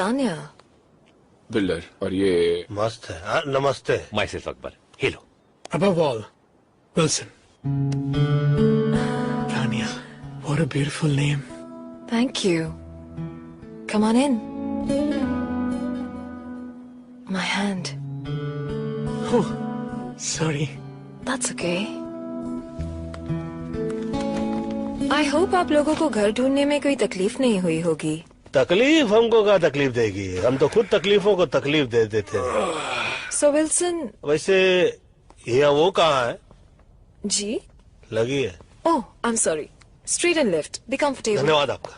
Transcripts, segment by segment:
Tanya. Builder. और ये मस्त है। नमस्ते। Myself Akbar. Hello. Above all, Wilson. Tanya, what a beautiful name. Thank you. Come on in. My hand. Oh, sorry. That's okay. I hope आप लोगों को घर ढूंढने में कोई तकलीफ नहीं हुई होगी। तकलीफ हमको क्या तकलीफ देगी, हम तो खुद तकलीफों को तकलीफ दे देते हैं। So Wilson. वैसे ये वो कहाँ है? जी? लगी है। Oh, I'm sorry. Street and lift. Be comfortable. धन्यवाद आपका।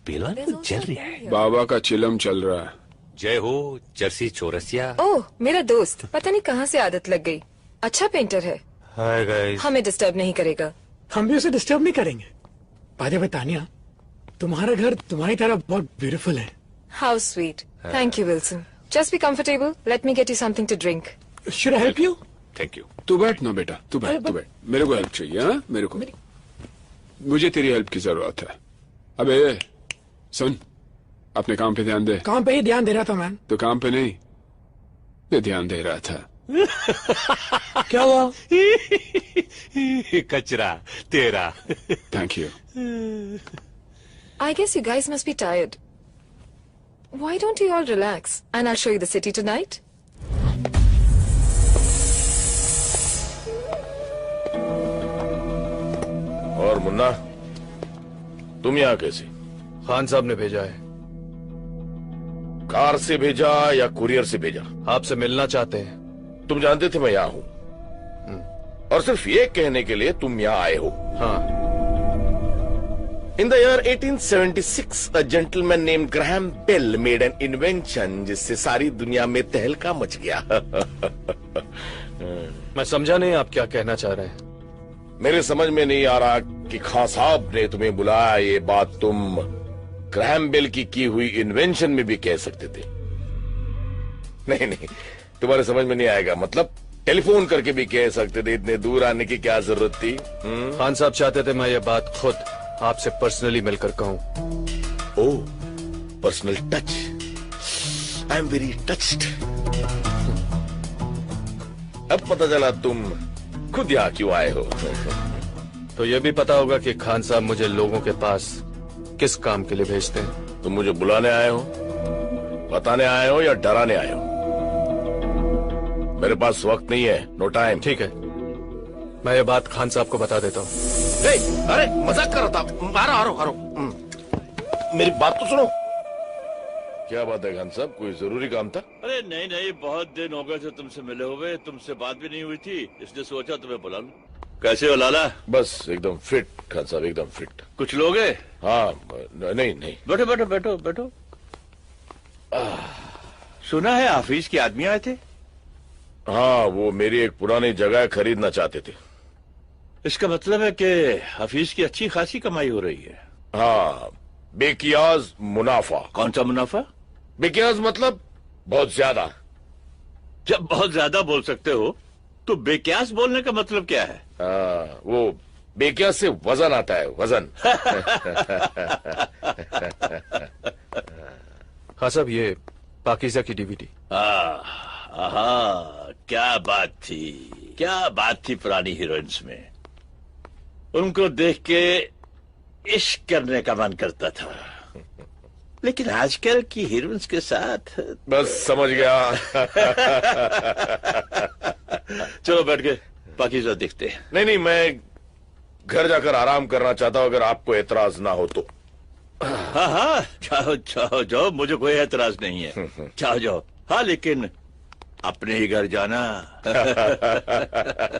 पहलवान को चल रहा है। बाबा का चिलम चल रहा है। जय हो जर्सी चौरसिया। ओह, मेरा दोस्त। पता नहीं कहाँ से आदत लग गई। अच्छा पेंटर है। Hi guys. हमें डिस्टर्ब नहीं करेगा। हम भी उसे डिस्टर्ब नहीं करेंगे। बाय द वे तानिया, तुम्हारा घर तुम्हारी तरह बहुत ब्यूटीफुल है। How sweet. Thank you, Wilson. Just be comfortable. Let me get you something to drink. Should I help you? Thank you. तू बैठ ना बेटा, तू बैठ, तू बैठ। मेरे को हेल्प चाहिए। हाँ, मेरे को मुझे तेरी हेल्प की जरूरत है। अबे सुन, अपने काम पे ध्यान दे। काम पे ही ध्यान दे रहा था मैन। तो काम पे नहीं, ये ध्यान दे रहा था। क्या हुआ? कचरा तेरा। Thank you. I guess you guys must be tired. Why don't you all relax and I'll show you the city tonight? और मुन्ना, तुम यहाँ कैसे? खान साहब ने भेजा है। कार से भेजा या कुरियर से भेजा? आपसे मिलना चाहते हैं। तुम जानते थे मैं यहाँ हूँ, और सिर्फ ये कहने के लिए तुम यहाँ आए हो। हाँ। In the year 1876, a gentleman named Graham Bell made an invention जिससे सारी दुनिया में तहलका मच गया। मैं समझा नहीं आप क्या कहना चाह रहे हैं। मेरे समझ में नहीं आ रहा कि खान साहब ने तुम्हें बुलाया, ये बात तुम ग्रैहम बेल की हुई इन्वेंशन में भी कह सकते थे। नहीं नहीं, तुम्हारे समझ में नहीं आएगा। मतलब टेलीफोन करके भी कह सकते थे, इतने दूर आने की क्या जरूरत थी? खान साहब चाहते थे मैं ये बात खुद आपसे पर्सनली मिलकर कहूं। Oh, personal touch. I am very touched. अब पता चला तुम खुद यहाँ क्यों आए हो। तो ये भी पता होगा कि खान साहब मुझे लोगों के पास किस काम के लिए भेजते हैं। तुम मुझे बुलाने आए हो, बताने आए हो या डराने आए हो? मेरे पास वक्त नहीं है, नो टाइम। ठीक है, मैं ये बात खान साहब को बता देता हूँ। अरे मजाक कर रहा था। आ रहा हूँ। मेरी बात तो सुनो। क्या बात है खान साहब, कोई जरूरी काम था? अरे नहीं नहीं, बहुत दिन हो गए थे तुमसे मिले हुए, तुमसे बात भी नहीं हुई थी, इसलिए सोचा तुम्हें बुला लूं। कैसे हो लाला? बस एकदम फिट खान साहब, एकदम फिट। कुछ लोग हैं? हाँ, नहीं नहीं। बैठो बैठो बैठो बैठो। सुना है हाफिज के आदमी आए थे? हाँ, वो मेरी एक पुरानी जगह खरीदना चाहते थे। इसका मतलब है कि हाफिज की अच्छी खासी कमाई हो रही है। हाँ, बेकियाज मुनाफा। कौन सा मुनाफा? बेकियाज मतलब बहुत ज्यादा। जब बहुत ज्यादा बोल सकते हो तो बेक्यास बोलने का मतलब क्या है? वो बेक्यास से वजन आता है, वजन। हाँ साहब, ये पाकीज़ा की डीवीडी। क्या बात थी, क्या बात थी पुरानी हीरोइंस में। उनको देख के इश्क करने का मन करता था, लेकिन आजकल की हीरोइंस के साथ। बस समझ गया। चलो बैठ के पाकीज़ा देखते हैं। नहीं नहीं, मैं घर जाकर आराम करना चाहता हूं, अगर आपको एतराज ना हो तो। हाँ हाँ, जाओ जाओ जाओ, मुझे कोई एतराज नहीं है। जाओ जाओ। हाँ, लेकिन अपने ही घर जाना।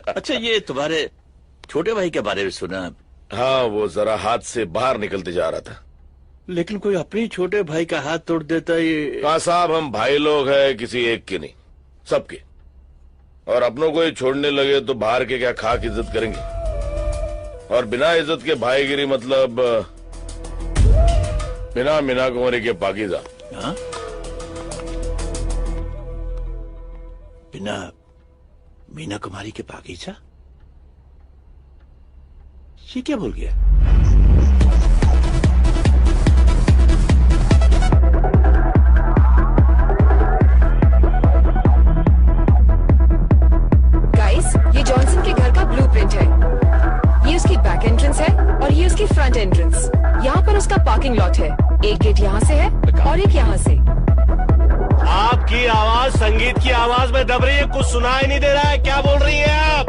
अच्छा, ये तुम्हारे छोटे भाई के बारे में सुना? हाँ, वो जरा हाथ से बाहर निकलते जा रहा था। लेकिन कोई अपने छोटे भाई का हाथ तोड़ देता है ये। कहा साहब, हम भाई लोग हैं, किसी एक के नहीं, सबके। और अपनों को ही छोड़ने लगे तो बाहर के क्या खाक इज्जत करेंगे? और बिना इज्जत के भाईगिरी मतलब बिना मीना कुंवरी के पाकीज़ा। हाँ? बिना मीना कुमारी के पाकीज़ा? ये क्या बोल गया? एक गेट यहाँ से है और एक यहाँ से। आपकी आवाज संगीत की आवाज में दब रही है, कुछ सुनाई नहीं दे रहा है। क्या बोल रही हैं आप?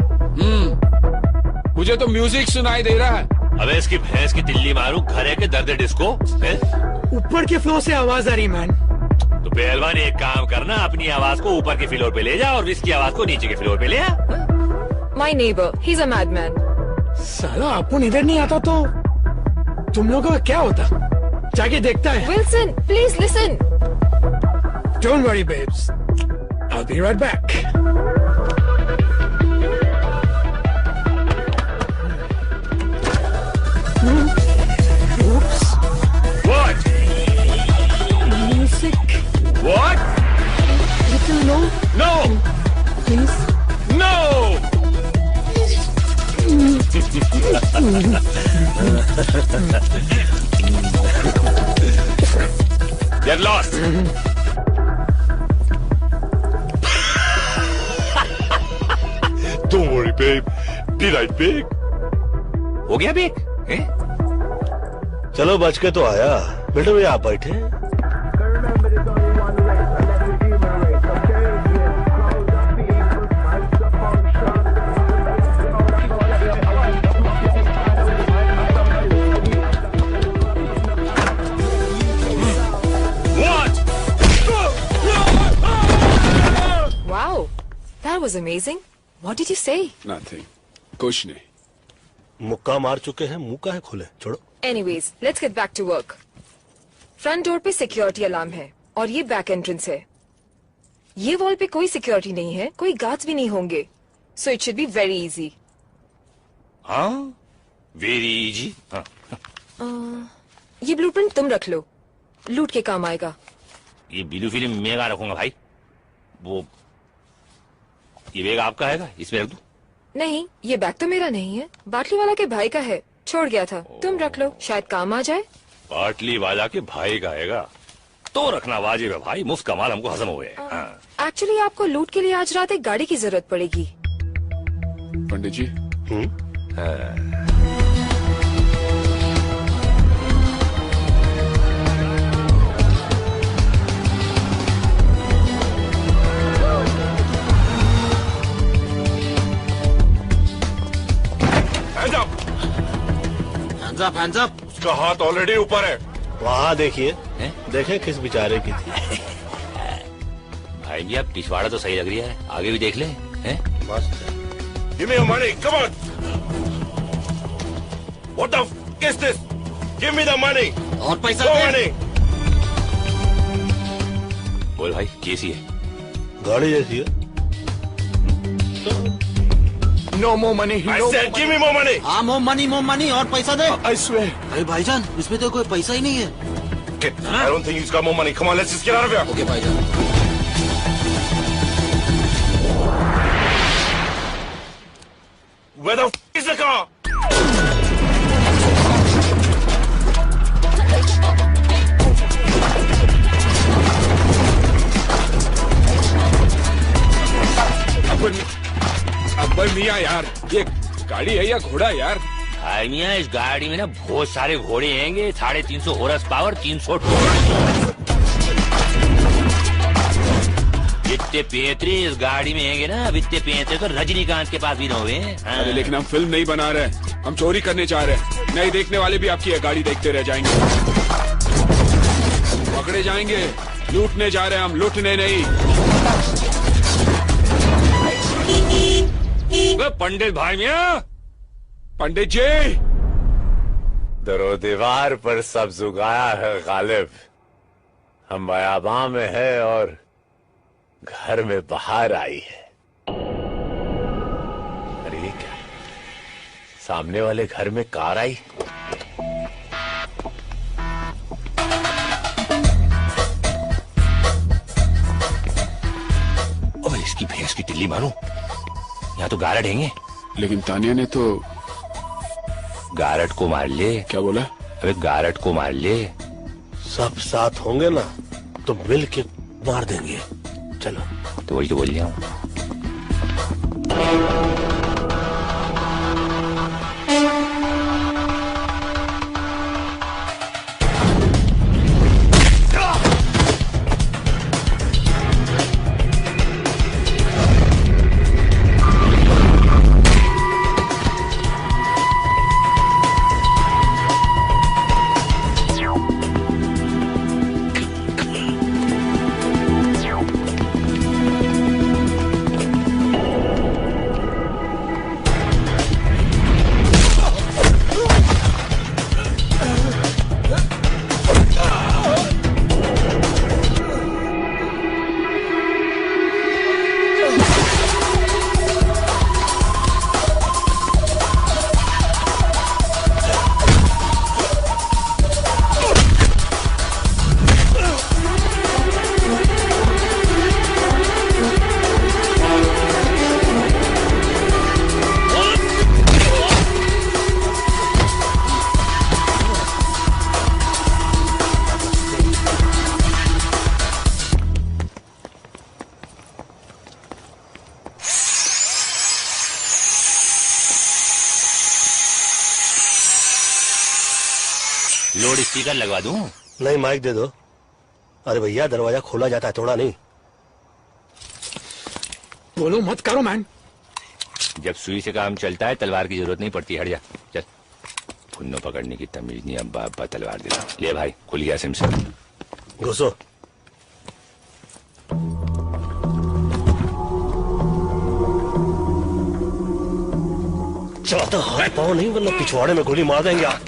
मुझे तो म्यूजिक सुनाई दे रहा है। अबे इसकी भैंस की तिल्ली मारू, घर है के दर्द डिस्को है? ऊपर के फ्लोर से आवाज आ रही मैन। तो पहलवान एक काम करना, अपनी आवाज को ऊपर के फ्लोर पे ले जा और इसकी आवाज को नीचे के फ्लोर पे ले आ। My neighbor, he's a madman. साला अपन इधर नहीं आता तो तुम लोगों का क्या होता? जाके देखता है। Wilson, please listen. Don't worry, babes. I'll be right back. Oops. What? Music. What? Little low, No! please. No! Get lost! Don't worry, babe. Be right back. हो गया बेक? हैं? चलो बच के तो आया। बेटे भैया आप बैठे। What? Wow, that was amazing. What did you say? Nothing. कुछ नहीं। मुक्का मार चुके हैं, मुंह का है खोले, छोड़ो। Anyways, let's get back to work. Front door पे सिक्योरिटी अलार्म है और ये बैक एंट्रेंस है। ये वॉल पे कोई सिक्योरिटी नहीं है, कोई गार्ड्स भी नहीं होंगे, so it should be very easy. हाँ? Very easy. हाँ. ये ब्लूप्रिंट तुम रख लो, लूट के काम आएगा। ये ब्लू फिल्म मैं कहाँ रखूंगा भाई? वो ये बैग आपका है, इसमें रख दूं? नहीं, ये बैग तो मेरा नहीं है, बाटली वाला के भाई का है, छोड़ गया था। तुम रख लो, शायद काम आ जाए। बाटली वाला के भाई का हैगा तो रखना वाजिब है भाई, मुफ्त का माल हमको हजम हुए। हाँ। एक्चुअली आपको लूट के लिए आज रात एक गाड़ी की जरूरत पड़ेगी। पंडित जी, hands up. उसका हाथ ऑलरेडी ऊपर है। वहाँ देखिए, देखें किस बेचारे की थी। भाई जी आप पिछवाड़ा तो सही लग रही है, आगे भी देख ले। हैं? मस्त है। Give me your money, come on! What the f is this? Give me the money! और पैसा Go दे। money! बोल भाई कैसी है? गाड़ी जैसी है। no more money. I No said, give me more money! हाँ मोम मनी और पैसा दे। I swear. अरे भाईजान इसमें तो कोई पैसा ही नहीं है। Get, I don't think he's got more money. Come on, let's just get out of here. Okay भाईजान। Where the f is the car? Akbar मियाँ यार, ये गाड़ी है या घोड़ा यार? भाई मियाँ इस गाड़ी में ना बहुत सारे घोड़े हैंगे, 350 हॉर्स पावर, 300 जितने पेंतरे इस गाड़ी में हैंगे ना, इतने पेंतरे तो रजनीकांत के पास भी न हुए। हाँ। अरे लेकिन हम फिल्म नहीं बना रहे, हम चोरी करने चाह रहे हैं। नहीं देखने वाले भी आपकी ये गाड़ी देखते रह जाएंगे। पकड़े जाएंगे, लूटने जा रहे हैं हम, लूटने नहीं। पंडित भाई मियाँ, पंडित जी, दरो दीवार पर सब जुगाया है गालिब। हम बयाबां में है और घर में बाहर आई है। अरे ये क्या, सामने वाले घर में कार आई। ओए इसकी भैंस की तिल्ली मारूं, यहाँ तो गारड हैंगे। लेकिन तानिया ने तो गारड को मार ले। क्या बोला? अबे गारड को मार ले। सब साथ होंगे ना तो मिल के मार देंगे। चलो। तो वही तो बोल रहा हूँ। लाउड स्पीकर लगवा दूं? नहीं, माइक दे दो। अरे भैया, दरवाजा खोला जाता है, तोड़ा नहीं। बोलो मत करो मैन। जब सुई से काम चलता है तलवार की जरूरत नहीं पड़ती। हट जा, चल। फुन्नो पकड़ने की तमीज नहीं, अब्बा अब्बा तलवार दिला। ले भाई, खुल गया सिम से। घुसो। चाहता हाथ पाँव नहीं, वरना पिछवाड़े में गोली मार देंगे आप।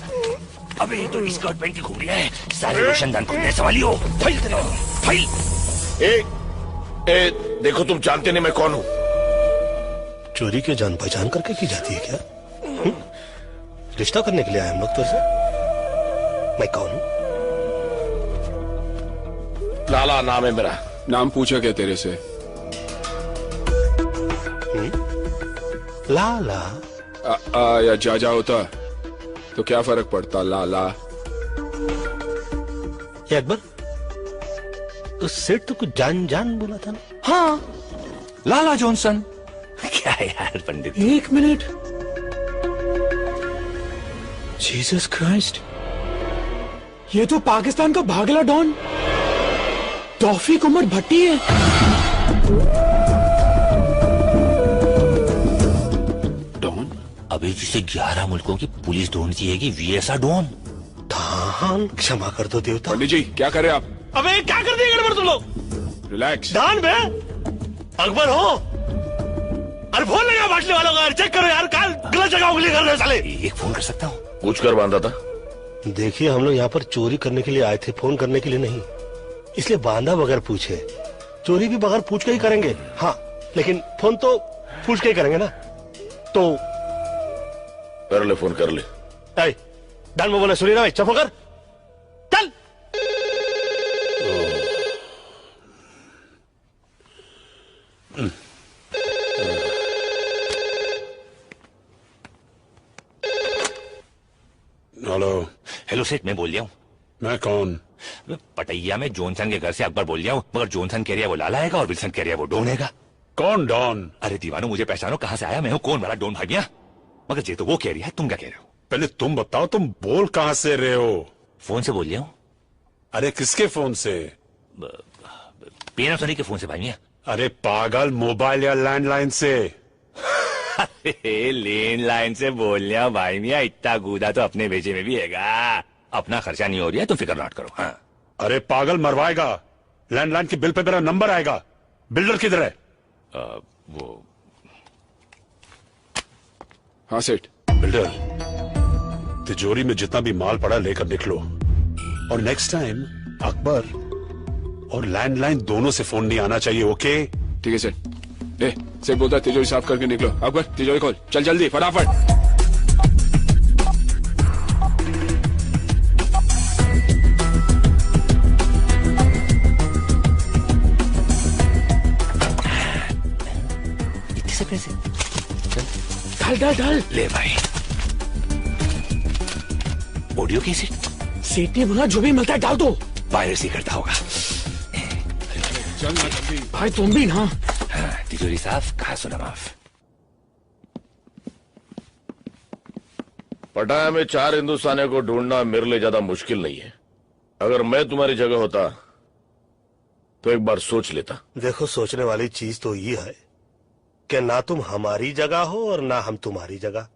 अबे ये तो स्कर्ट पैंट की घूमरी है। सारे रोशनदान को ले संभालियो। फाइल तेरा, फाइल। देखो, तुम जानते नहीं मैं कौन हूं। चोरी के जान पहचान करके की जाती है क्या? रिश्ता करने के लिए आए हम लोग तुझसे। मैं कौन हूं? लाला नाम है मेरा। नाम पूछा क्या तेरे से? लाला। या जाजा होता तो क्या फर्क पड़ता? लाला। ये अकबर, उस सेठ तो कुछ जान जान बोला था ना? हाँ, लाला जॉनसन। क्या यार पंडित। एक मिनट। जीसस क्राइस्ट, ये तो पाकिस्तान का भागला डॉन तौफीक उमर भट्टी है। डॉन? अभी जिसे 11 मुल्कों की पुलिस ढूंढती है कि वीएसआ डॉन। धान, क्षमा कर दो देवता। पंडित जी, क्या करे आप? अबे क्या कर दिए गड़बड़ तुम लोग? रिलैक्स। दान बे अकबर हो। अरे फोन लगा बाटली वालों का, चेक करो यार, काल गलत जगह उंगली कर रहे साले। एक फोन कर सकता हूँ? पूछ कर बांधा था। देखिए, हम लोग यहाँ पर चोरी करने के लिए आए थे, फोन करने के लिए नहीं। इसलिए बांधा बगैर पूछे। चोरी भी बगैर पूछ के ही करेंगे, हाँ, लेकिन फोन तो पूछ के ही करेंगे ना। तो कर ले, फोन कर ले। डान में बोला, सुनी ना भाई, चुप कर, चल। हेलो। हेलो सेठ, मैं बोल रहा हूँ। मैं कौन? पटैया में जॉनसन के घर से अकबर बोल रहा हूँ, मगर जॉनसन कह रहा है वो लाला है और विल्सन कह रहा है वो डॉन है। कौन डॉन? अरे दीवानो, मुझे पहचानो, कहाँ से आया मैं हूँ, कौन वाला डॉन भागिया? मगर ये तो वो कह रही है, तुम क्या कह रहे हो? पहले तुम बताओ, तुम बोल कहाँ से रहे हो? फोन से बोल रहा हूँ। अरे किसके फोन से? पैनासोनिक के फोन से भाई। अरे पागल, मोबाइल या लैंडलाइन से? लैंडलाइन से बोल रहा हूँ भाई मियाँ, इतना गूदा तो अपने भेजे में भी हैगा। अपना खर्चा नहीं हो रहा है, तुम फिक्र नॉट करो। हाँ। अरे पागल, मरवाएगा। लैंडलाइन के बिल पे मेरा नंबर आएगा। बिल्डर किधर है? वो हाँ सेठ। बिल्डर, तिजोरी में जितना भी माल पड़ा लेकर निकलो, और नेक्स्ट टाइम अकबर और लैंडलाइन दोनों से फोन नहीं आना चाहिए, ओके? ठीक है सेठ। सेठ बोलता तिजोरी साफ करके निकलो। अकबर, तिजोरी खोल, चल जल्दी, फटाफट। इतने से पैसे डाल डाल। ले भाई, ऑडियो कैसेट। सेठ ने बोला जो भी मिलता है डाल दो। पायरेसी करता होगा। चल ना जल्दी। भाई तुम भी ना। हाँ, तिजोरी साफ, कहा सुना माफ। पटाया में 4 हिंदुस्तानियों को ढूंढना मेरे लिए ज्यादा मुश्किल नहीं है। अगर मैं तुम्हारी जगह होता तो एक बार सोच लेता। देखो, सोचने वाली चीज तो ये है कि ना तुम हमारी जगह हो और ना हम तुम्हारी जगह।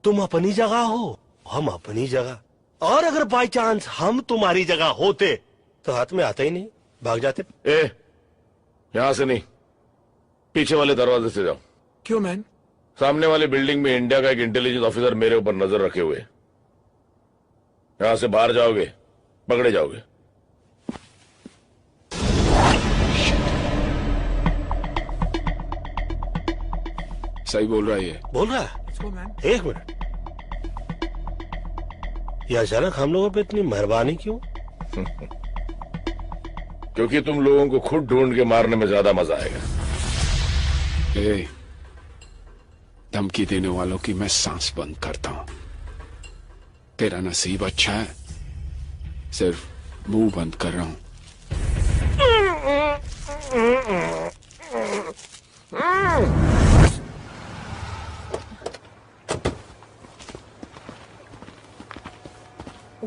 तुम अपनी जगह हो, हम अपनी जगह। और अगर बाय चांस हम तुम्हारी जगह होते तो हाथ में आते ही नहीं, भाग जाते। यहां से नहीं, पीछे वाले दरवाजे से जाओ। क्यों मैन? सामने वाली बिल्डिंग में इंडिया का एक इंटेलिजेंस ऑफिसर मेरे ऊपर नजर रखे हुए। यहां से बाहर जाओगे, पकड़े जाओगे। सही बोल रहा है ये। बोल रहा है? एक मिनट, ये अचानक हम लोगों पे इतनी मेहरबानी क्यों? क्योंकि तुम लोगों को खुद ढूंढ के मारने में ज्यादा मजा आएगा। धमकी देने वालों की मैं सांस बंद करता हूं। तेरा नसीब अच्छा है, सिर्फ मुंह बंद कर रहा हूं।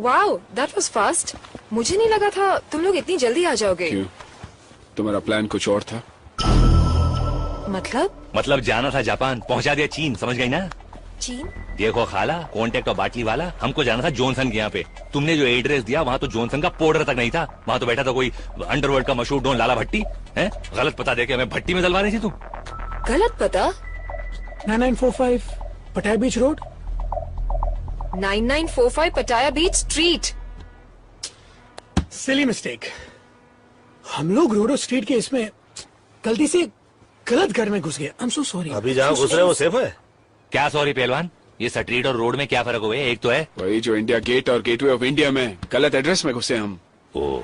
Wow, that was fast. मुझे नहीं लगा था तुम लोग इतनी जल्दी आ जाओगे। क्यों? तुम्हारा प्लान कुछ और था? मतलब जाना था जापान, पहुंचा दिया चीन, समझ गई ना? चीन? देखो खाला, कॉन्टेक्ट और बाटली वाला, हमको जाना था जॉनसन के यहाँ पे। तुमने जो एड्रेस दिया वहाँ तो जॉनसन का पाउडर तक नहीं था, वहाँ तो बैठा था कोई अंडरवर्ल्ड का मशहूर डॉन लाला भट्टी। हैं? गलत पता देके हमें भट्टी में डलवा रही थी तुम। गलत पता? 9945 पटाया बीच रोड। 9945 पटाया बीच स्ट्रीट। Silly mistake. हम लोग रोड और स्ट्रीट के इसमें गलती से गलत घर में घुस गए। आई एम सो सॉरी। अभी जहाँ घुस रहे वो सेफ है? क्या सॉरी पहलवान, ये स्ट्रीट और रोड में क्या फर्क हुआ है? एक तो है वही जो इंडिया गेट और गेटवे ऑफ इंडिया में, गलत एड्रेस में घुसे हम। ओ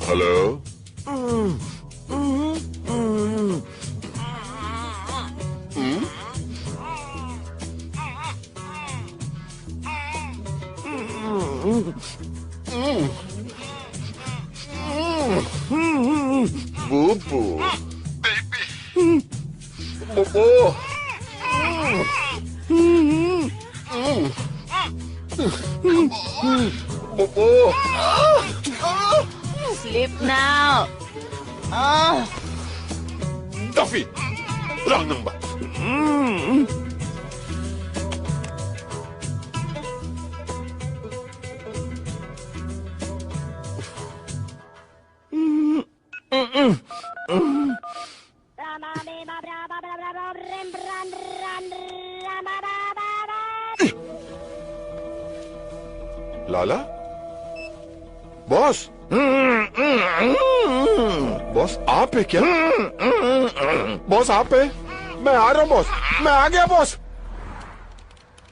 हेलो। बूबू बूबू बूबू Sleep now. Duffy, wrong number. लाला? बॉस? बॉस आप है क्या? बॉस आप है? मैं आ रहा हूँ बॉस, मैं आ गया बॉस।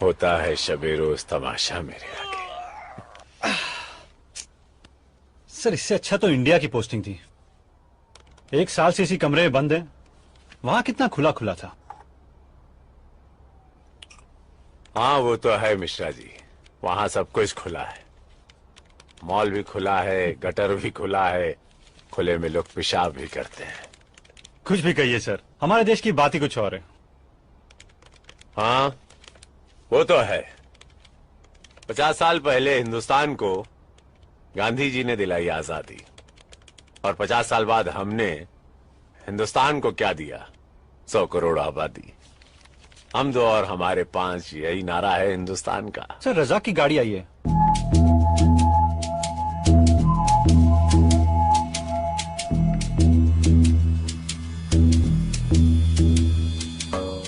होता है शबे रोज तमाशा मेरे आगे। सर इससे अच्छा तो इंडिया की पोस्टिंग थी। 1 साल से इसी कमरे में बंद है, वहां कितना खुला खुला था। हाँ वो तो है मिश्रा जी, वहां सब कुछ खुला है। मॉल भी खुला है, गटर भी खुला है, खुले में लोग पेशाब भी करते हैं। कुछ भी कहिए सर, हमारे देश की बात ही कुछ और है। हाँ वो तो है। 50 साल पहले हिंदुस्तान को गांधी जी ने दिलाई आजादी, और 50 साल बाद हमने हिंदुस्तान को क्या दिया? 100 करोड़ आबादी। हम 2 और हमारे 5, यही नारा है हिंदुस्तान का। सर रजाक की गाड़ी आई है।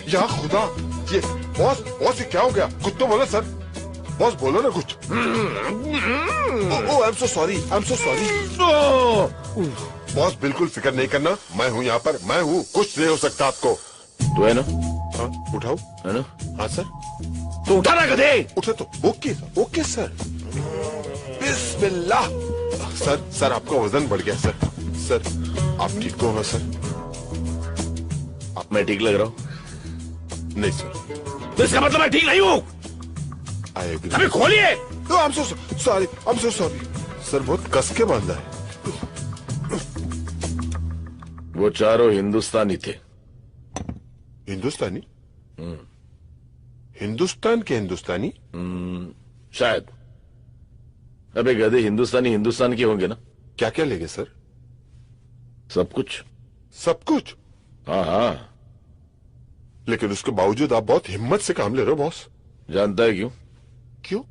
या खुदा, ये बॉस बॉस ये क्या हो गया? कुछ तो बोलो सर। बॉस बोलो ना कुछ। आई am so sorry, I am so sorry. Boss बिल्कुल फिक्र नहीं करना, मैं हूँ यहाँ पर, मैं हूँ, कुछ नहीं हो सकता आपको। तू है ना? हाँ उठाओ। है ना? हाँ सर। तो उठा ना गधे। उठे तो ओके ओके सर। बिस्मिल्लाह। सर आपका वजन बढ़ गया सर। सर आप ठीक तो हो ना सर? मैं ठीक लग रहा हूँ? नहीं सर। तो इसका मतलब मैं ठीक नहीं हूँ? I agree. अभी खोलिए। I am so sorry, I am so sorry sir, बहुत कस के बांधा है। वो चारों हिंदुस्तानी थे। हिंदुस्तानी? हिंदुस्तान के हिंदुस्तानी? शायद। अबे गधे, हिंदुस्तानी हिंदुस्तान के होंगे ना? क्या क्या लेंगे सर? सब कुछ। सब कुछ? हाँ हाँ। लेकिन उसके बावजूद आप बहुत हिम्मत से काम ले रहे हो बॉस। जानता है क्यों? क्यों?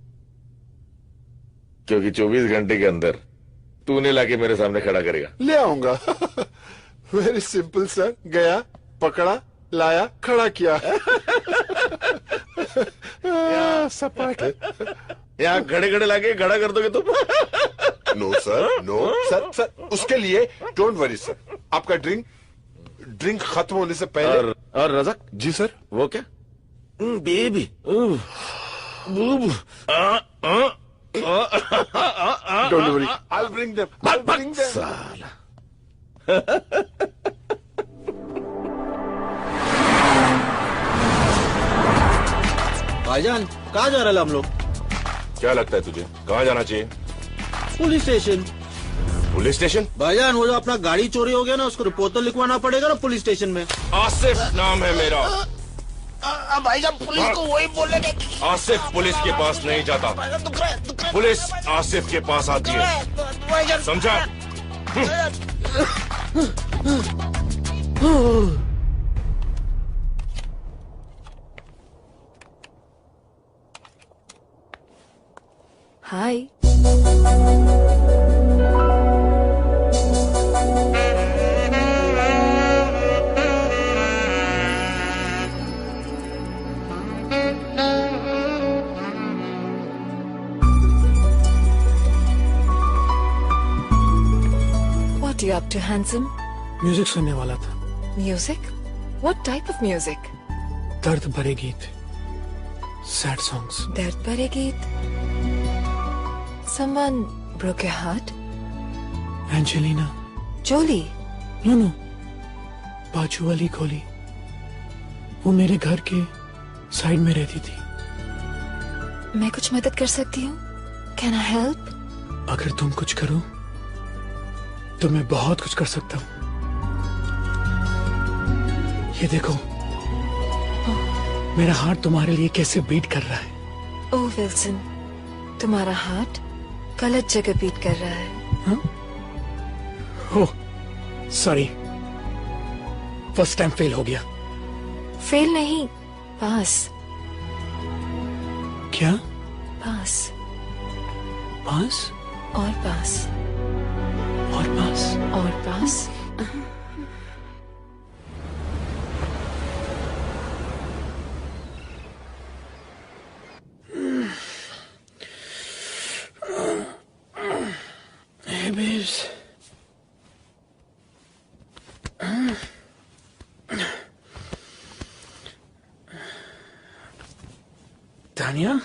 क्योंकि 24 घंटे के अंदर तूने लाके मेरे सामने खड़ा करेगा। ले आऊंगा। Very simple sir. गया, पकड़ा, लाया, खड़ा किया। सपाट। यहाँ खड़े खड़े लाके खड़ा कर दोगे तुम? No sir, no sir. Sir उसके लिए डोंट वरी सर। आपका ड्रिंक खत्म होने से पहले। और रज़ाक जी सर। वो क्या? Baby Don't worry. I'll bring them. I'll bring them. साला। भाईजान कहाँ जा रहे हैं हम लोग? क्या लगता है तुझे कहाँ जाना चाहिए? Police station. Police station? भाईजान वो जो अपना गाड़ी चोरी हो गया ना, उसको रिपोर्ट तो लिखवाना पड़ेगा ना पुलिस स्टेशन में। आसिफ नाम है मेरा। भाईजान पुलिस को वही बोलने के। आसिफ पुलिस के पास नहीं जाता, पुलिस आसिफ के पास आती है, समझा? हाय। What are you up to, handsome? Music सुनने वाला था। Music? What type of music? दर्द भरे गीत, सैड सॉन्ग्स। दर्द भरे गीत? Someone broke your heart? Angelina Jolie? No, बाजू वाली गोली। वो मेरे घर के साइड में रहती थी। मैं कुछ मदद कर सकती हूँ? Can I help? अगर तुम कुछ करो तो मैं बहुत कुछ कर सकता हूँ। ये देखो, मेरा हार्ट तुम्हारे लिए कैसे बीट कर रहा है। ओह विल्सन, तुम्हारा हार्ट गलत जगह बीट कर रहा है। Oh sorry, first time fail हो गया। फेल नहीं, पास। क्या? पास पास और पास और पास और पास। Hey babes. तानिया,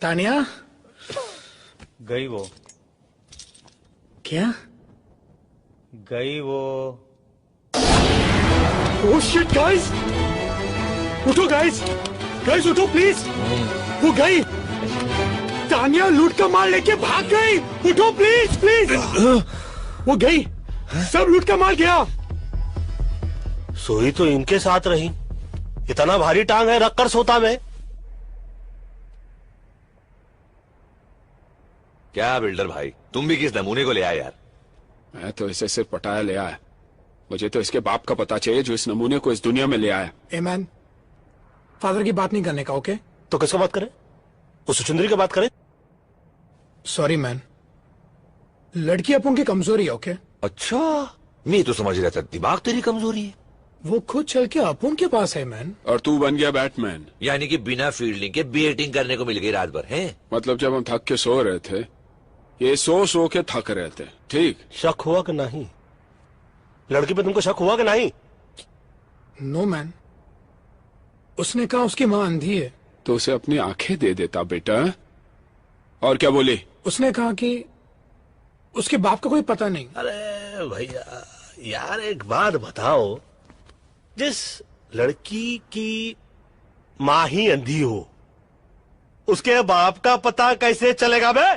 तानिया गई वो। क्या? गई वो। ओह शिट गाइस, उठो गाइस, गाइस उठो प्लीज। वो गई, तानिया लूट का माल लेके भाग गई। उठो प्लीज प्लीज। वो गई, सब लूट का माल गया। सोई तो इनके साथ रही, इतना भारी टांग है, रखकर सोता मैं। क्या बिल्डर भाई, तुम भी किस नमूने को ले आए यार? मैं तो इसे सिर्फ पटाया ले आया। मुझे तो इसके बाप का पता चाहिए जो इस नमूने को इस दुनिया में ले आया। ए मैन, फादर की बात नहीं करने का, ओके? तो किसका बात करें? उस सुचुंदरी की बात करें? सॉरी मैन, लड़की अपन की कमजोरी है, ओके? अच्छा, मैं तो समझ रहा था दिमाग तेरी कमजोरी है। वो खुद चल के अपन के पास है मैन। और तू बन गया बैटमैन। यानी कि बिना फील्डिंग के बैटिंग करने को मिल गई रात भर, है? मतलब जब हम थक के सो रहे थे, ये सो के थक रहे थे, ठीक? शक हुआ कि नहीं? लड़की पे तुमको शक हुआ कि नहीं? नो मैन, उसने कहा उसकी माँ अंधी है। तो उसे अपनी आंखें दे देता बेटा। और क्या बोली? उसने कहा कि उसके बाप का कोई पता नहीं। अरे भैया यार, एक बात बताओ, जिस लड़की की माँ ही अंधी हो, उसके बाप का पता कैसे चलेगा बे?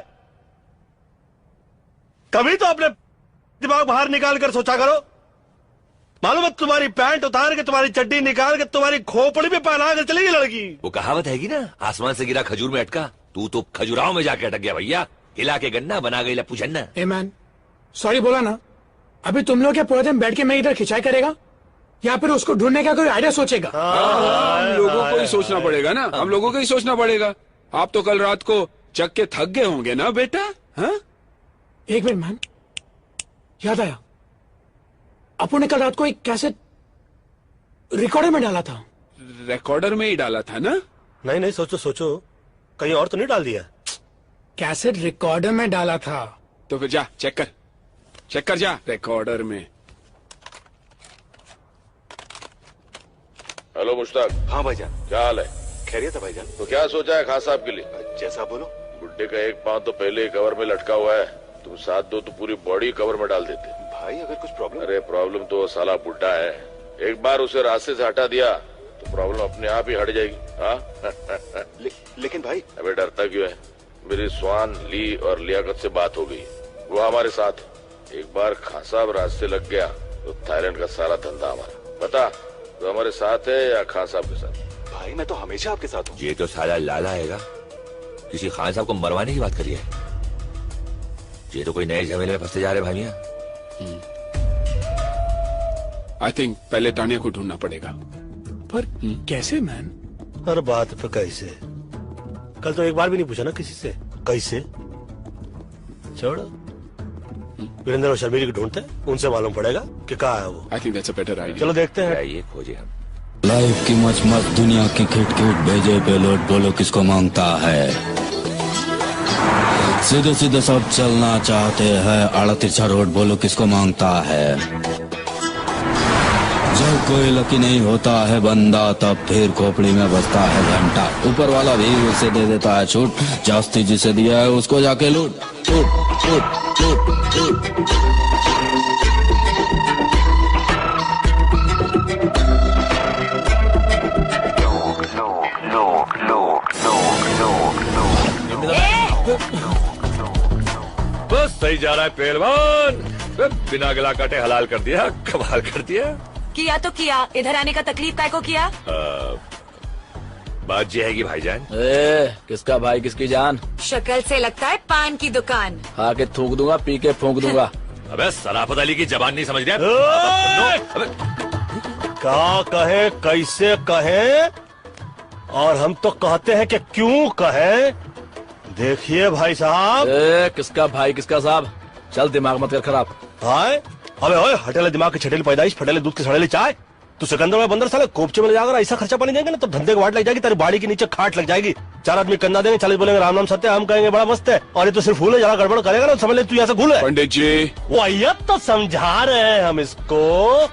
कभी तो अपने दिमाग बाहर निकाल कर सोचा करो। मालूम है, तुम्हारी पैंट उतार के, तुम्हारी चड्डी निकाल के, तुम्हारी खोपड़ी पे पहना कर चलेगी लड़की। वो कहावत हैगी ना, आसमान से गिरा खजूर में अटका। तू तो खजुराहो में जाके अटक गया भैया। हिला के गन्ना बना गई लप्पू झन्ना। ए मैन, सॉरी बोला ना। अभी तुम लोग क्या पूरे दिन बैठ के मैं इधर खिंचाई करेगा, या फिर उसको ढूंढने का कोई आइडिया सोचेगा? हम लोगों को ही सोचना पड़ेगा ना, हम लोगों को ही सोचना पड़ेगा। आप तो कल रात को चक के थक गए होंगे ना बेटा? हाँ? एक मिनट मैन, याद आया, अपू ने कल रात को एक कैसेट रिकॉर्डर में डाला था। रिकॉर्डर में ही डाला था ना? नहीं नहीं, सोचो सोचो, कहीं और तो नहीं डाल दिया? कैसेट रिकॉर्डर में डाला था। तो फिर जा चेक कर जा रिकॉर्डर में। हेलो मुश्ताक। हाँ भाईजान। क्या हाल है? खैरियत है भाईजान। तो क्या सोचा है खान साहब के लिए? जैसा बोलो। बुड्ढे का एक पांव तो पहले ही कवर में लटका हुआ है, तुम साथ दो तो पूरी बॉडी कवर में डाल देते। भाई अगर कुछ प्रॉब्लम? अरे प्रॉब्लम तो साला बुड्ढा है, एक बार उसे रास्ते से हटा दिया तो प्रॉब्लम अपने आप ही हट जाएगी। हाँ लेकिन भाई। अबे डरता क्यों है? मेरी स्वान, ली और लियाकत से बात हो गई, वो हमारे साथ है। एक बार खान साहब रास्ते लग गया तो थाईलैंड का सारा धंधा हमारा। बता तो हमारे साथ है या खान साहब के साथ? भाई मैं तो हमेशा आपके साथ हूँ। ये तो साला लाला हैगा, किसी खान साहब को मरवाने की बात करी है। ये तो कोई नए झमेले में फंसते जा रहे भाइया। आई थिंक पहले तानिया को ढूंढना पड़ेगा। पर कैसे मैन? हर बात पे कैसे? कल तो एक बार भी नहीं पूछा ना किसी से कैसे। छोड़ो, वीरेंद्र और शर्मिली को ढूंढते हैं, उनसे मालूम पड़ेगा कि कहाँ है वो। I think that's a better idea. चलो देखते हैं। ये खोजे हम। लाइफ की मच मच दुनिया की खिट खिट भेजे पेलोड बोलो किसको मांगता है। सीधे सीधे सब चलना चाहते हैं, आड़ा तिरछा रोड बोलो किसको मांगता है। जब कोई लकी नहीं होता है बंदा, तब फिर खोपड़ी में बजता है घंटा। ऊपर वाला भी उसे दे देता है छूट, जास्ती जिसे दिया है उसको जाके लूट। लूट लूट लूट लूट। बस सही जा रहा है पहलवान, बिना गला काटे हलाल कर दिया, कमाल कर दिया। किया तो किया, इधर आने का तकलीफ काय को किया? बात ये है कि भाईजान। किसका भाई किसकी जान? शक्ल से लगता है पान की दुकान। खा के थूक दूंगा, पी के फूंक दूंगा। अबे सराफत अली की जबान नहीं समझ रहा? क्या कहे, कैसे कहे, और हम तो कहते हैं कि क्यों कहे। देखिए भाई साहब। किसका भाई किसका साहब? चल दिमाग मत कर खराब। हाय अबे ओए, हटेले दिमाग की छटेली पैदाइश, फटेले दूध की सड़ेली चाय। तू सिकंदर में बंदर साले कोपचे में ले जाकर ऐसा खर्चा पानी देंगे ना तो धंधे की वाट लग जाएगी, तेरी बाड़ी के नीचे खाट लग जाएगी। 4 आदमी कंधा देंगे, 40 बोलेंगे राम नाम सत्य, हम कहेंगे बड़ा मस्त है, और ये तो सिर्फ फूल है, जरा गड़बड़ करेगा ना समझ ले तू यहाँ से भूल है। पंडित जी वही तो समझा रहे हैं हम इसको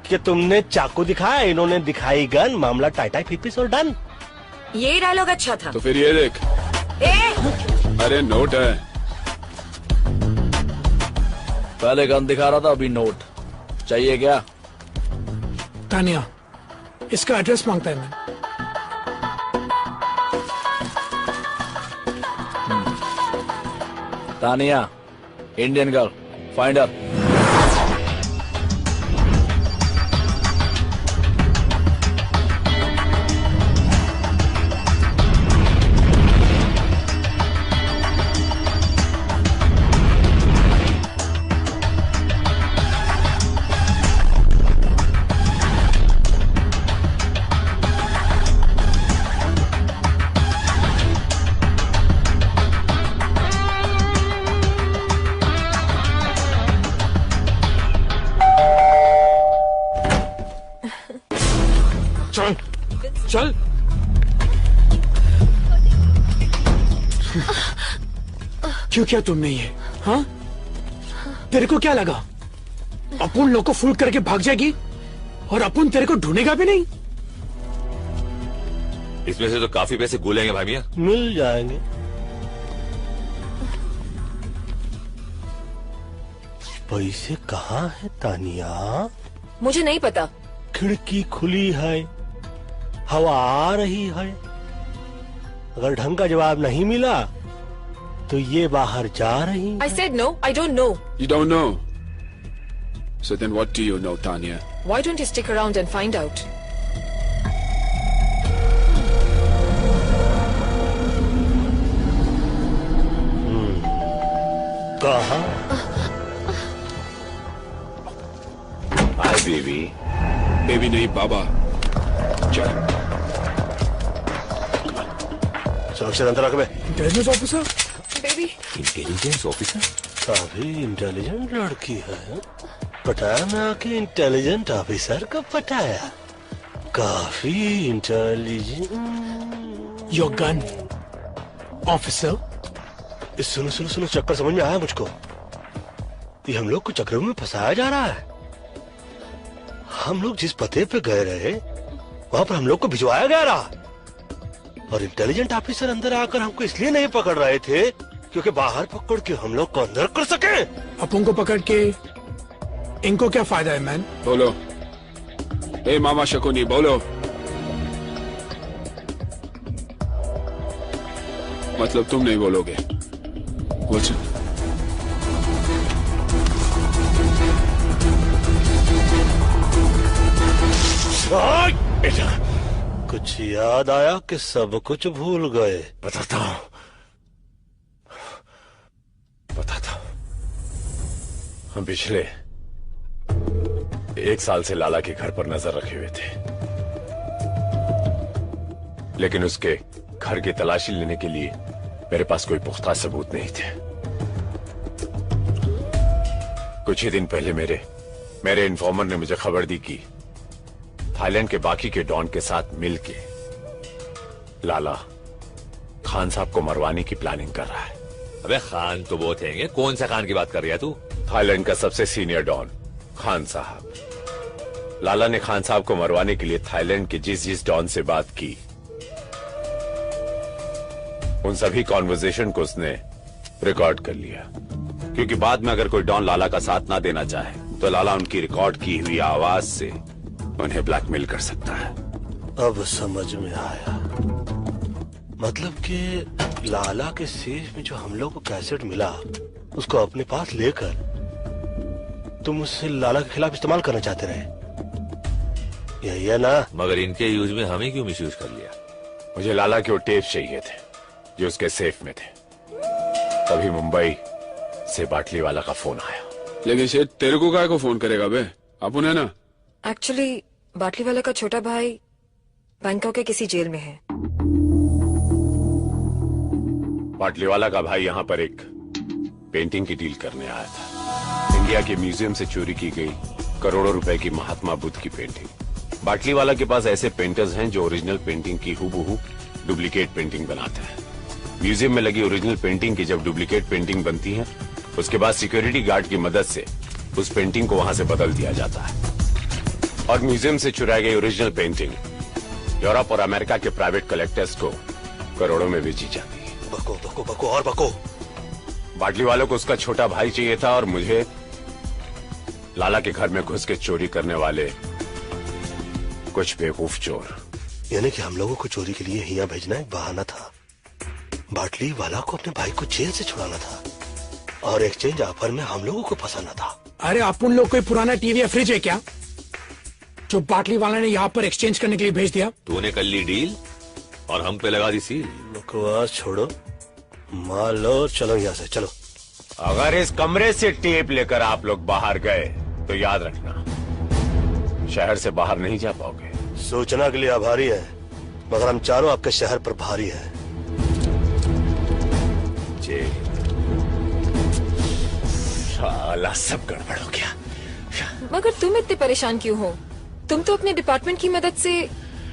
कि तुमने चाकू दिखाया, इन्होंने दिखाई गन, मामला टाइटाई फिपिस और डन। ये डायलॉग अच्छा था। तो फिर ये देख। अरे नोट है। पहले गन दिखा रहा था, अभी नोट चाहिए क्या? तानिया, इसका एड्रेस मांगता है मैं। Tania, Indian girl, find her. चल क्यों किया तुमने ये? हाँ, तेरे को क्या लगा अपन लोग को फूल करके भाग जाएगी और अपन तेरे को ढूंढेगा भी नहीं? इसमें से तो काफी पैसे गुलेंगे भाई मियां। मिल जाएंगे। पैसे कहाँ है तानिया? मुझे नहीं पता। खिड़की खुली है, हवा आ रही है, अगर ढंग का जवाब नहीं मिला तो ये बाहर जा रही। I said no, I don't know. You don't know. So then what do you know, Tanya? Why don't you stick around and find out? कहाँ? Hi baby. बेबी नहीं बाबा। चल। सुरक्षित अंतर रख बे। Intelligence officer. Baby. Intelligence officer? काफी intelligent लड़की है। पटाया मैं आके इंटेलिजेंट ऑफिसर को पटाया। काफी इंटेलिजेंट। Your gun officer. सुनो सुनो सुनो, चक्कर समझ में आया मुझको। ये हम लोग को चक्कर में फंसाया जा रहा है। हम लोग जिस पते पे गए रहे वहां पर हम लोग को भिजवाया गया रहा, और इंटेलिजेंट ऑफिसर अंदर आकर हमको इसलिए नहीं पकड़ रहे थे क्योंकि बाहर पकड़ के हम लोग को अंदर कर सके। अपन को पकड़ के इनको क्या फायदा है मैन? बोलो। ए मामा शकुनी बोलो। मतलब तुम नहीं बोलोगे? कुछ बेटा, कुछ याद आया कि सब कुछ भूल गए? बताता हूँ। हम पिछले 1 साल से लाला के घर पर नजर रखे हुए थे, लेकिन उसके घर की तलाशी लेने के लिए मेरे पास कोई पुख्ता सबूत नहीं थे। कुछ ही दिन पहले मेरे इन्फॉर्मर ने मुझे खबर दी कि थाईलैंड के बाकी के डॉन के साथ मिलके लाला खान साहब को मरवाने की प्लानिंग कर रहा है। अबे खान तो बहुत हैं, कौन सा खान की बात कर रही है तू? थाईलैंड का सबसे सीनियर डॉन खान साहब। लाला ने खान साहब को मरवाने के लिए थाईलैंड के जिस डॉन से बात की, उन सभी कॉन्वर्सेशन को उसने रिकॉर्ड कर लिया, क्योंकि बाद में अगर कोई डॉन लाला का साथ ना देना चाहे तो लाला उनकी रिकॉर्ड की हुई आवाज से उन्हें ब्लैकमेल कर सकता है। अब समझ में आया। मतलब कि लाला के सेफ में जो हम लोग को कैसेट मिला, उसको अपने पास लेकर तुम उससे लाला के खिलाफ इस्तेमाल करना चाहते रहे, यही है ना? मगर इनके यूज में हमें क्यों मिसयूज कर लिया? मुझे लाला के वो टेप चाहिए थे जो उसके सेफ में थे। तभी मुंबई से बाटली वाला का फोन आया। लेकिन शेठ तेरे को काय को फोन करेगा बे? अपन है ना। एक्चुअली बाटली वाला का छोटा भाई बैंकॉक के किसी जेल में है। बाटली वाला का भाई यहाँ पर एक पेंटिंग की डील करने आया था। इंडिया के म्यूजियम से चोरी की गई करोड़ों रुपए की महात्मा बुद्ध की पेंटिंग। बाटली वाला के पास ऐसे पेंटर्स हैं जो ओरिजिनल पेंटिंग की हूबहू डुप्लीकेट पेंटिंग बनाते हैं। म्यूजियम में लगी ओरिजिनल पेंटिंग की जब डुप्लीकेट पेंटिंग बनती है, उसके बाद सिक्योरिटी गार्ड की मदद से उस पेंटिंग को वहां से बदल दिया जाता है और म्यूजियम से चुराई गई ओरिजिनल पेंटिंग यूरोप और अमेरिका के प्राइवेट कलेक्टर्स को करोड़ों में बेची जाती है। बको बको बको और बको। बाटली वालों को उसका छोटा भाई चाहिए था और मुझे लाला के घर में घुस के चोरी करने वाले कुछ बेवकूफ चोर। यानी कि हम लोगों को चोरी के लिए यहाँ भेजना एक बहाना था। बाटली वाला को अपने भाई को जेल से छुड़ाना था और एक्सचेंज ऑफर में हम लोगों को फंसाना था। अरे अपन लोग कोई पुराना टीवी या फ्रिज है क्या जो बाटली वाला ने यहाँ पर एक्सचेंज करने के लिए भेज दिया? तूने कर ली डील और हम पे लगा दी सील। बकवास छोड़ो, मार लो और चलो यहाँ से, चलो। अगर इस कमरे से टेप लेकर आप लोग बाहर गए तो याद रखना, शहर से बाहर नहीं जा पाओगे। सूचना के लिए आभारी है, मगर हम चारों आपके शहर पर भारी है। जी साला सब गड़बड़ हो गया। मगर तुम इतने परेशान क्यों हो? तुम तो अपने डिपार्टमेंट की मदद से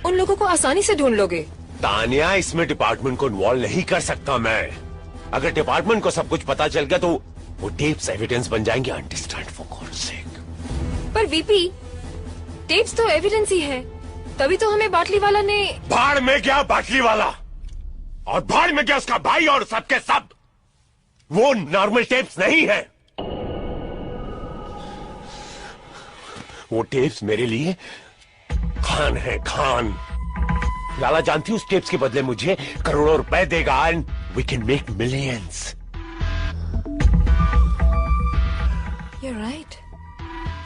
उन लोगों को आसानी से ढूंढ लोगे। तानिया, इसमें डिपार्टमेंट को इन्वॉल्व नहीं कर सकता मैं। अगर डिपार्टमेंट को सब कुछ पता चल गया तो वो टेप्स एविडेंस बन जाएंगे। अंडरस्टैंड फॉर गॉड्स सेक। पर वीपी, टेप्स तो एविडेंस ही है, तभी तो हमें बाटली वाला ने। भाड़ में गया बाटली वाला और भाड़ में गया उसका भाई और सबके सब। वो नॉर्मल टेप्स नहीं है, वो टेप्स मेरे लिए खान है, खान। लाला जानती उस टेप्स के बदले मुझे करोड़ों रुपए देगा and we can make millions. You're right.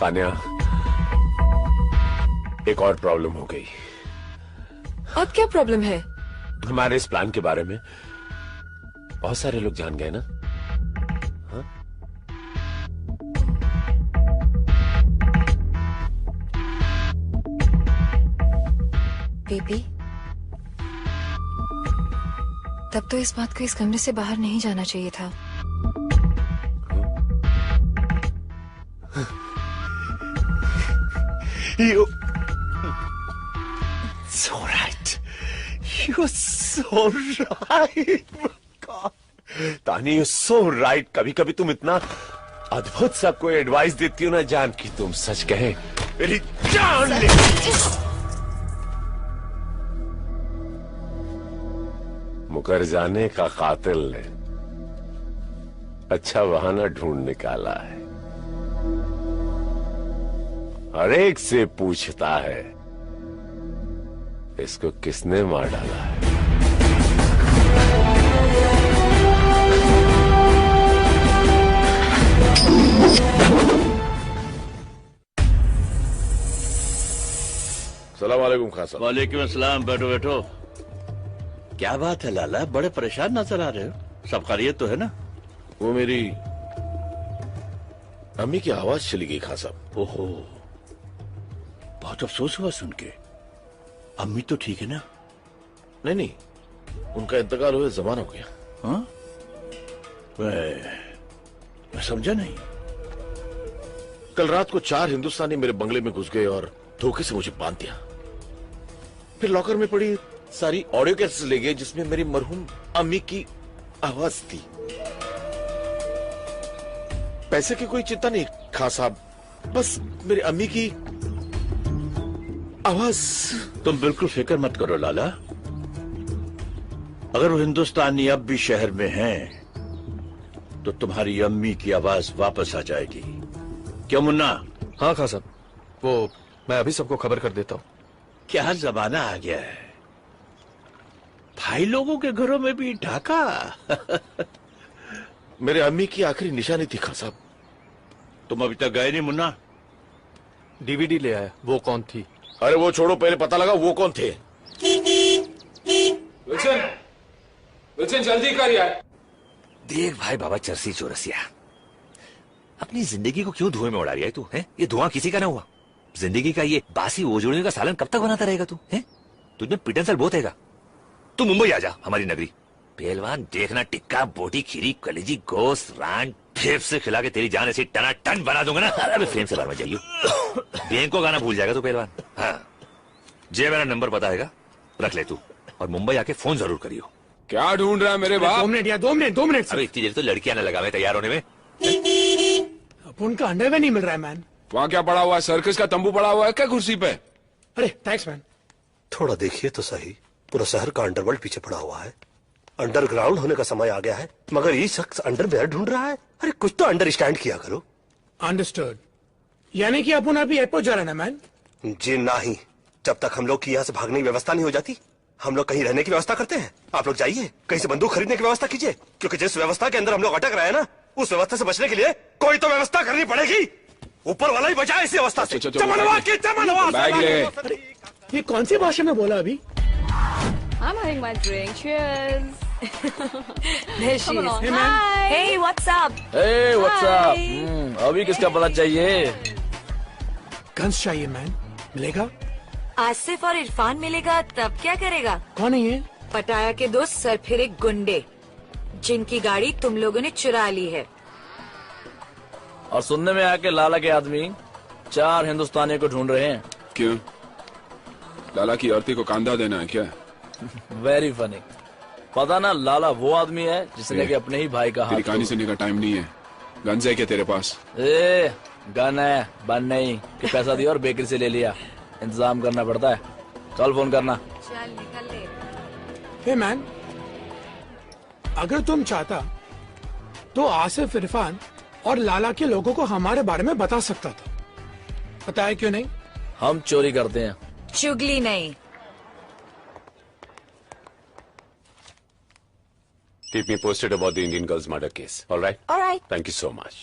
Tania, एक और प्रॉब्लम हो गई। अब क्या प्रॉब्लम है? हमारे इस प्लान के बारे में बहुत सारे लोग जान गए ना। हाँ? बेबी, तब तो इस बात को इस कमरे से बाहर नहीं जाना चाहिए था। You're so right. You're so right. God. तानी, you're so right. कभी कभी तुम इतना अद्भुत सा कोई एडवाइस देती हो ना जान, कि तुम सच कहे मेरी जान ले। नौकर जाने का कातिल ने अच्छा बहाना ढूंढ निकाला है। हर एक से पूछता है इसको किसने मार डाला है। सलाम वालेकुम खान साहब। वालेकुम अस्सलाम। बैठो बैठो। क्या बात है लाला, बड़े परेशान नजर आ रहे हो। सब खैरियत तो है ना? वो मेरी अम्मी की आवाज चली गई खान साहब। ओहो, बहुत अफसोस हुआ सुन के। अम्मी तो ठीक है ना? नहीं नहीं, उनका इंतकाल हुए जमाना हो गया। हाँ? मैं समझा नहीं। कल रात को 4 हिंदुस्तानी मेरे बंगले में घुस गए और धोखे से मुझे बांध दिया। फिर लॉकर में पड़ी सारी ऑडियो कैसेट्स ले गए जिसमें मेरी मरहूम अम्मी की आवाज थी। पैसे की कोई चिंता नहीं खान साहब, बस मेरी अम्मी की आवाज। तुम बिल्कुल फिक्र मत करो लाला। अगर वो हिंदुस्तानी अब भी शहर में हैं, तो तुम्हारी अम्मी की आवाज वापस आ जाएगी। क्यों मुन्ना? हाँ खान साहब, वो मैं अभी सबको खबर कर देता हूँ। क्या जमाना आ गया है, भाई लोगों के घरों में भी डाका। मेरे अम्मी की आखिरी निशानी थी खान साहब। तुम अभी तक गए नहीं मुन्ना? डीवीडी ले आया। वो कौन थी? अरे वो छोड़ो, पहले पता लगा वो कौन थे। विल्सन, विल्सन जल्दी कर यार। देख भाई बाबा चरसी चौरसिया, अपनी जिंदगी को क्यों धुएं में उड़ा रही है तू? है ये धुआं किसी का ना हुआ। जिंदगी का ये बासी ओजोड़ियों का सालन कब तक बनाता रहेगा तू? है तुझमें पिटनसल बहुत हैगा। तू मुंबई आ जा, हमारी नगरी। पहलवान देखना, टिक्का बोटी खीरी कलेजी गोश्त रान फेफ से खिला के तेरी जान ऐसी टना टन बना दूंगा ना। अरे फ्रेम से बाहर में जाइयो। बैंक को गाना भूल जाएगा तू पहलवान। हाँ जे मेरा नंबर पता हैगा, रख ले तू, और मुंबई आके फोन जरूर करियो। क्या ढूंढ रहा है मेरे बाप? 2 मिनट यार, 2 मिनट 2 मिनट। अरे इतनी देर तो लड़कियां ना लगावे तैयार होने में। उनका अंडरवेयर नहीं मिल रहा है मैन। वहाँ क्या पड़ा हुआ है? सर्कस का तंबू पड़ा हुआ है क्या कुर्सी पे? अरे थैंक्स मैन। थोड़ा देखिए तो सही, पूरा शहर का अंडरवर्ल्ड पीछे पड़ा हुआ है। अंडरग्राउंड होने का समय आ गया है, मगर ये शख्स अंडरवेयर ढूंढ रहा है। अरे कुछ तो अंडरस्टैंड किया करो। अंडरस्टूड। यानी कि अपन अभी एयरपोर्ट जा रहे हैं ना मैन? जी नहीं, जब तक हम लोग की यहाँ से भागने की व्यवस्था नहीं हो जाती, हम लोग कहीं रहने की व्यवस्था करते हैं। आप लोग जाइए, कहीं से बंदूक खरीदने की व्यवस्था कीजिए, क्योंकि जिस व्यवस्था के अंदर हम लोग अटक रहे हैं ना, उस व्यवस्था से बचने के लिए कोई तो व्यवस्था करनी पड़ेगी। ऊपर वाला ही बचाए इस अवस्था से। बैग ले। ये कौन सी भाषा में बोला अभी? I'm having my drink. Cheers. There she Come is. along. Hey, man. Hi. Hey, what's up? Hey, what's up? Hi. अभी किसका पता चाहिए? गन्स चाहिए मैन। मिलेगा? आसिफ और इरफान मिलेगा तब क्या करेगा? कौन है ये? पटाया के दोस्त सरफिरे गुंडे, जिनकी गाड़ी तुम लोगों ने चुरा ली है। और सुनने में आया कि लाला के आदमी 4 हिंदुस्तानियों को ढूंढ रहे हैं। क्यों? लाला की औरती को कांधा देना है क्या? Very funny. पता ना, लाला वो आदमी है जिसने कि अपने ही भाई का हाथ। तेरी कहानी सुनने का टाइम नहीं है। गन्स है क्या तेरे पास? ए, गन है, बन नहीं कि पैसा दिया और बेकरी से ले लिया। इंतजाम करना पड़ता है। कल फोन करना। चल निकल ले। हे मैन, अगर तुम चाहता तो आसिफ, इरफान और लाला के लोगों को हमारे बारे में बता सकता था। बताया क्यों नहीं? हम चोरी करते हैं। चुगली नहीं। Keep me posted about the Indian girl's murder case. All right? All right. Thank you so much.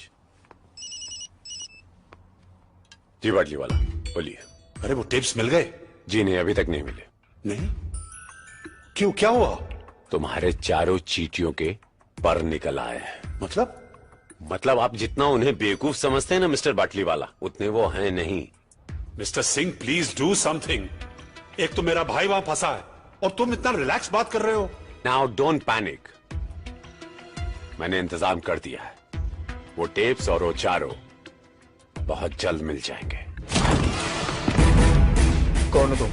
जी बाटली वाला बोलिए। अरे वो टिप्स मिल गए? जी नहीं, अभी तक नहीं मिले। नहीं? क्यों, क्या हुआ? तुम्हारे चारों चीटियों के पर निकल आए हैं। मतलब आप जितना उन्हें बेवकूफ समझते हैं ना मिस्टर बाटली वाला, उतने वो हैं नहीं। Mister Singh please do something. एक तो मेरा भाई वहां फंसा है और तुम इतना रिलैक्स बात कर रहे हो। नाउ डोंट पैनिक, मैंने इंतजाम कर दिया है। वो टेप्स और वो चारों बहुत जल्द मिल जाएंगे। कौन हो तुम?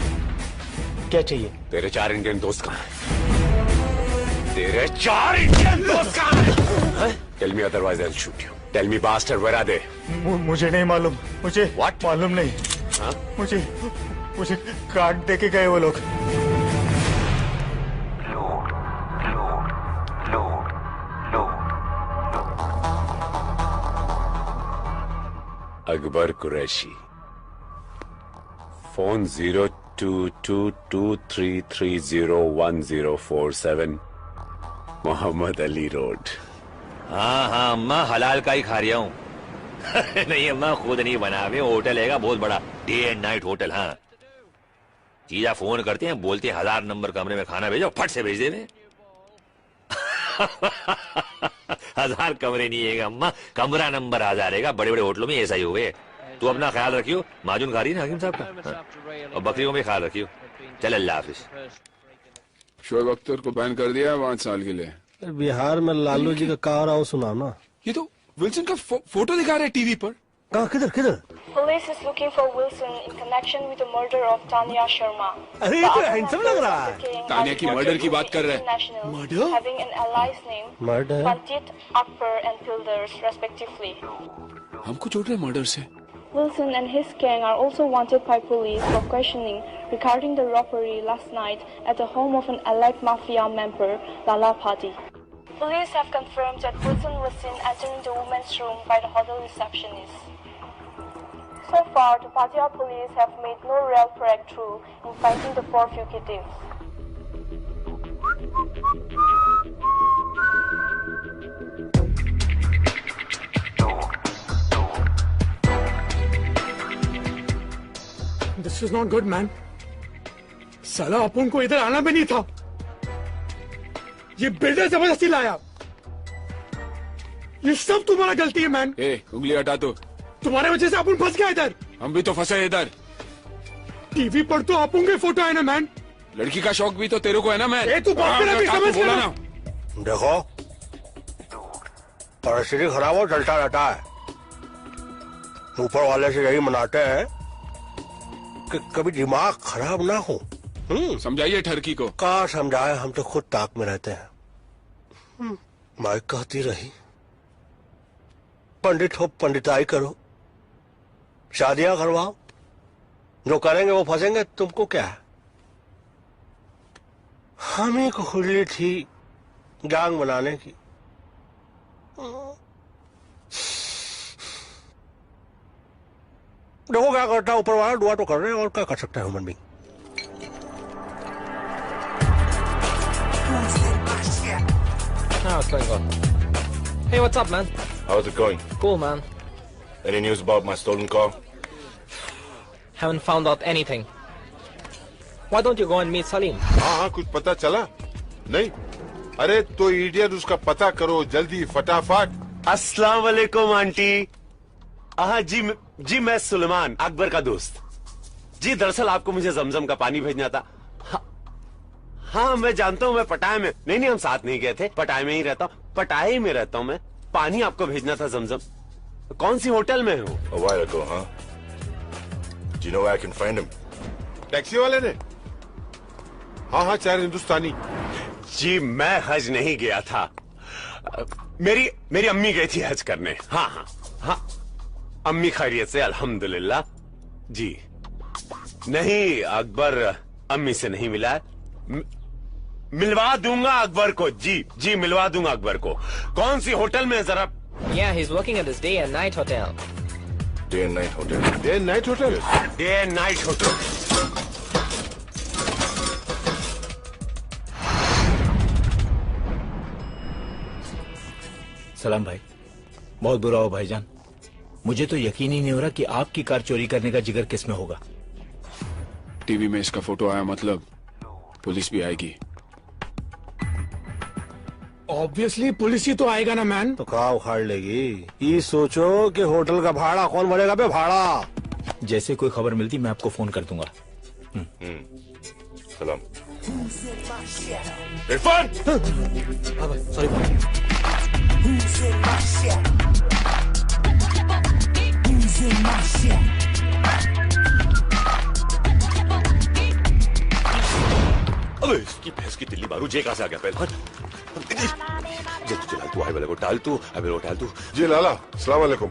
क्या चाहिए? तेरे 4 इंडियन दोस्त कहाँ हैं? तेरे 4 इंडियन दोस्त कहाँ हैं? Tell me otherwise I'll shoot you. Tell me bastard, where are they? मुझे नहीं मालूम। मुझे What? मालूम नहीं। हाँ? मुझे काट दे के गए वो लोग। अकबर कुरैशी। Phone 022233301047 Mohammed Ali road. हाँ हाँ अम्मा हलाल का ही खा रहा हूँ। नहीं अम्मा खुद नहीं बना हुए, होटल है बहुत बड़ा, डे एंड नाइट होटल। हाँ जीजा फोन करते हैं, बोलते हैं 1000 नंबर कमरे में खाना भेजो, फट से भेज देवे। 1000 कमरे नहीं है अम्मा, कमरा नंबर 1000 है। बड़े बड़े होटलों में ऐसा ही हुए। तू अपना ख्याल रखियो, माजून खा रही ना हकीम साहब का। हाँ। और बकरियों में ख्याल रखियो। चल अल्लाह हाफिज। शोएब अख्तर को बैन कर दिया है 5 साल के लिए। बिहार में लालू जी का क्या हो रहा हो सुना ना। ये तो विल्सन का फोटो दिखा रहे हैं टीवी पर। कहाँ, किधर किधर? Police is looking for Wilson in connection with the murder of Tanya Sharma. अरे ये तो हैंडसम लग रहा है। तानिया की मर्डर की बात कर रहे हैं। Murder? Having an allies name Murder? Panjit, Akbar and Pilders respectively. हमको जोड़ रहे मर्डर से। Wilson and his gang are also wanted by police for questioning regarding the robbery last night at the home of an allied mafia member, Lala Padi. Police have confirmed that Wilson was seen entering the women's room by the hotel receptionist. So far, the Pattaya police have made no real breakthrough in finding the 4 fugitives. This is not good, man. साला अपन को इधर आना भी नहीं था। ये builder जबरदस्ती लाया। ये सब तुम्हारा गलती है मैन। उंगली हटा दो। तुम्हारे वजह से अपन फंस गया इधर। हम भी तो फंसे इधर। टीवी पर तो अपन के फोटो है ना मैन। लड़की का शौक भी तो तेरे को है ना मैन। तू बात मेरा भी समझ बोला ना। देखो परिस्थिति खराब हो, चलता रहता है। ऊपर वाले से यही मनाते हैं कि कभी दिमाग खराब ना हो। समझाइए ठरकी को। कहाँ समझाए, हम तो खुद ताक में रहते हैं। माइक कहती रही पंडित हो पंडिताई करो, शादियां करवाओ, जो करेंगे वो फंसेंगे, तुमको क्या है। हमें को खुली थी गैंग बनाने की। देखो क्या करता है ऊपर वाला, दुआ तो कर रहे हैं और क्या कर सकता है human being. Now what's going on? Hey, what's up, man? How's it going? Cool, man. Any news about my stolen car? Haven't found out anything. Why don't you go and meet Salim? हाँ कुछ पता चला? नहीं? अरे तो idiot उसका पता करो जल्दी फटाफट। अस्सलाम वालेकुम आंटी। हाँ जी मैं सुलेमान अकबर का दोस्त। जी दरअसल आपको मुझे जमजम का पानी भेजना था। हाँ मैं जानता हूँ, मैं पटाया में नहीं हम साथ नहीं गए थे, पटाया में ही रहता हूँ, पटाया में रहता हूँ मैं। पानी आपको भेजना था जमजम। कौन सी होटल में हो? A while ago, huh? Do you know where I can find him? Taxi वाले ने? हाँ 4 हिंदुस्तानी। जी मैं हज नहीं गया था, मेरी अम्मी गई थी हज करने। हाँ अम्मी खैरियत से अल्हम्दुलिल्लाह। जी नहीं अकबर अम्मी से नहीं मिला है। मिलवा दूंगा अकबर को। जी मिलवा दूंगा अकबर को। कौन सी होटल में जरा? Yeah, he's working at this day and night hotel. Day and night hotel. Day and night hotel. Day and night hotel. सलाम भाई, बहुत बुरा हो भाईजान। मुझे तो यकीन ही नहीं हो रहा कि आपकी कार चोरी करने का जिगर किस में होगा। टीवी में इसका फोटो आया मतलब पुलिस भी आएगी। ऑब्वियसली पुलिस ही तो आएगा ना मैन। तो कहाँ उखाड़ लेगी। ये सोचो कि होटल का भाड़ा कौन भरेगा बे भाड़ा। जैसे कोई खबर मिलती मैं आपको फोन कर दूंगा। सलाम। इरफान। सॉरी अबे इसकी भैंस की तिल्ली मारू, जे कहां से आ गया पहलवान। तू आए वाले को टाल तू, अबे वो टाल तू। जी लाला अस्सलाम वालेकुम।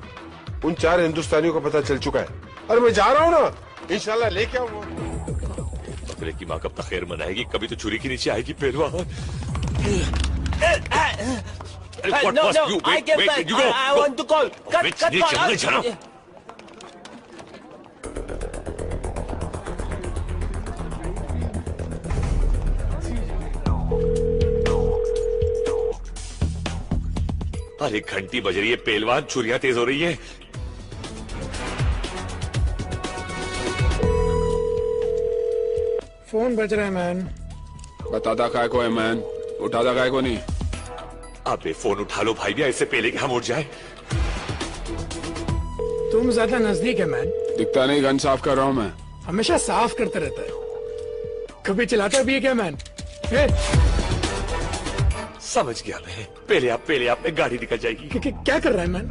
उन 4 हिंदुस्तानियों का पता चल चुका है। अरे मैं जा रहा हूँ ना, इंशाल्लाह लेके आऊंगा। बकरे की माँ कब तक खैर मनाएगी, कभी तो छुरी के नीचे आएगी पहलवान। No, I get back. I want to call. Cut. अरे घंटी बज रही है पहलवान, छुरियां तेज हो रही है। फोन बज रहा है मैन। बताता काय को है मैन, उठाता काय को नहीं। अबे फोन उठा लो भाई, इससे पहले कि हम उठ जाए। तुम ज्यादा नजदीक है मैन। दिखता नहीं, गन साफ कर रहा हूँ मैं। हमेशा साफ करता रहता है, कभी चलाता भी है क्या मैन? समझ गया मैं। पहले आप में गाड़ी निकल जाएगी। क्या कर रहा है मैन?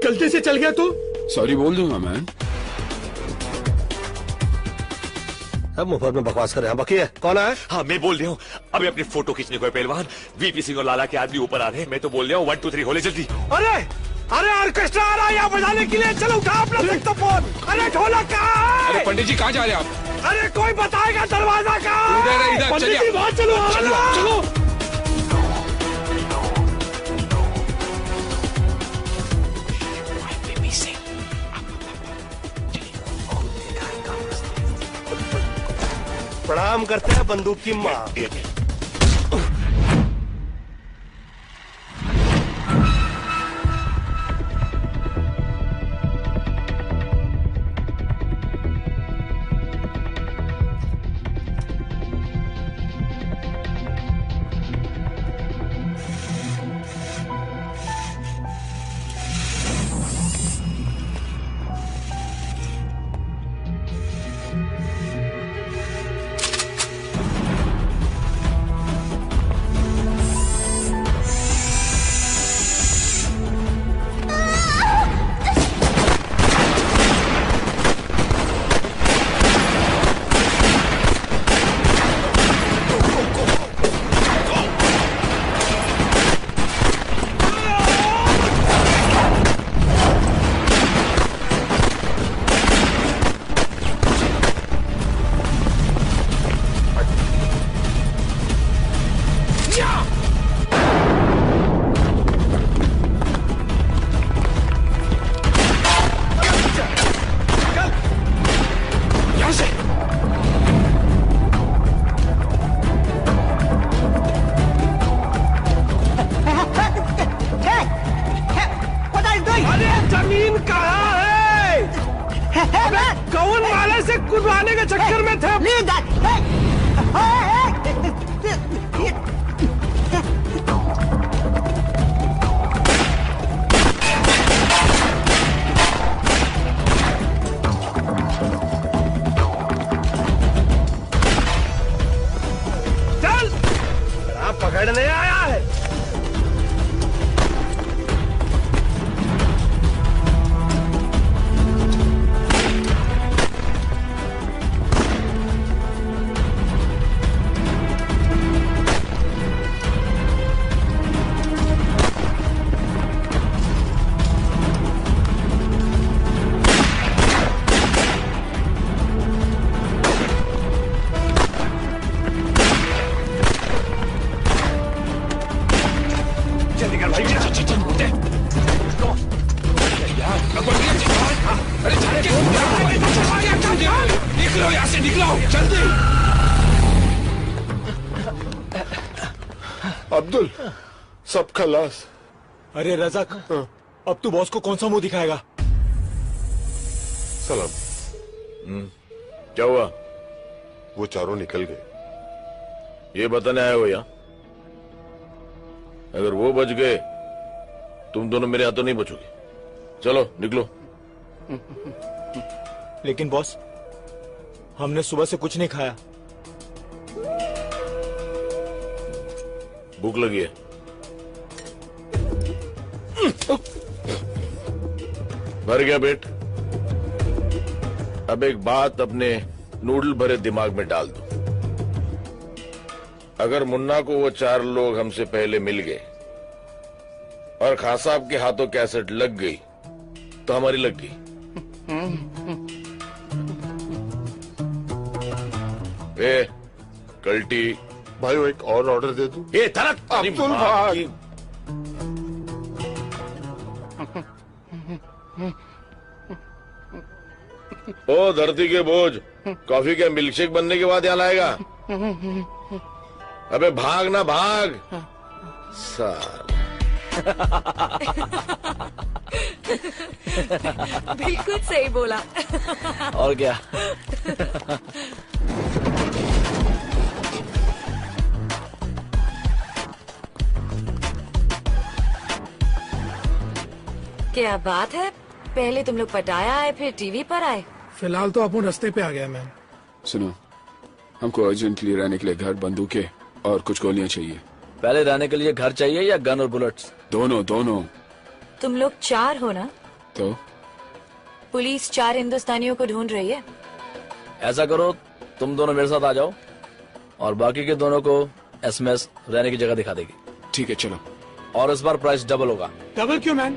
गलती से चल गया तो सॉरी बोल दूंगा मैन। अब मुफ्त में बकवास कर रहे हैं। बाकी है कौन है? हाँ मैं बोल रहा हूँ, अभी अपनी फोटो खींचने को है पहलवान। वीपी सिंह और लाला के आदमी ऊपर आ रहे हैं। मैं तो बोल रहा हूँ 1 2 3 होले जल्दी। अरे अरे ऑर्केस्ट्रा आ रहा है यहाँ बजाने के लिए। चलो उठा अपना सेक्सोफोन। अरे ढोलक कहाँ है? अरे पंडित जी कहाँ जा रहे हैं आप? अरे कोई बताएगा दरवाजा कहाँ है? इधर पंडित चलिए। जी बाहर चलो चलो। प्रणाम करते हैं बंदूक की माँ। पकड़ने आया है। अब्दुल सब खलास। अरे रज़ाक, अब तू बॉस को कौन सा मुंह दिखाएगा? सलाम। क्या हुआ? वो चारों निकल गए। ये बताने आए हो यहाँ? अगर वो बच गए तुम दोनों मेरे हाथों नहीं बचोगे। चलो निकलो। लेकिन बॉस, हमने सुबह से कुछ नहीं खाया। भूख लगी है। भर गया पेट। अब एक बात अपने नूडल भरे दिमाग में डाल दो। अगर मुन्ना को वो 4 लोग हमसे पहले मिल गए और खां साहब के हाथों कैसेट लग गई तो हमारी लग गई। ए कल्टी भाई वो एक और ऑर्डर दे दूं? ये तरक अब्दुल भाई। ओ धरती के बोझ, कॉफी के मिल्कशेक बनने के बाद यहाँ लाएगा? अबे भाग ना भाग साल। बिल्कुल सही बोला। और क्या। क्या बात है, पहले तुम लोग पटाया आए फिर टीवी पर आए। फिलहाल तो अपन रास्ते पे आ गया मैम। सुनो, हमको अर्जेंटली रहने के लिए घर, बंदूकें और कुछ गोलियां चाहिए। पहले रहने के लिए घर चाहिए या गन और बुलेट्स? दोनों दोनों। तुम लोग 4 हो ना? तो पुलिस 4 हिंदुस्तानियों को ढूंढ रही है। ऐसा करो, तुम दोनों मेरे साथ आ जाओ और बाकी के दोनों को एसएमएस रहने की जगह दिखा देगी। ठीक है, चलो। और इस बार प्राइस डबल होगा। डबल क्यों मैन?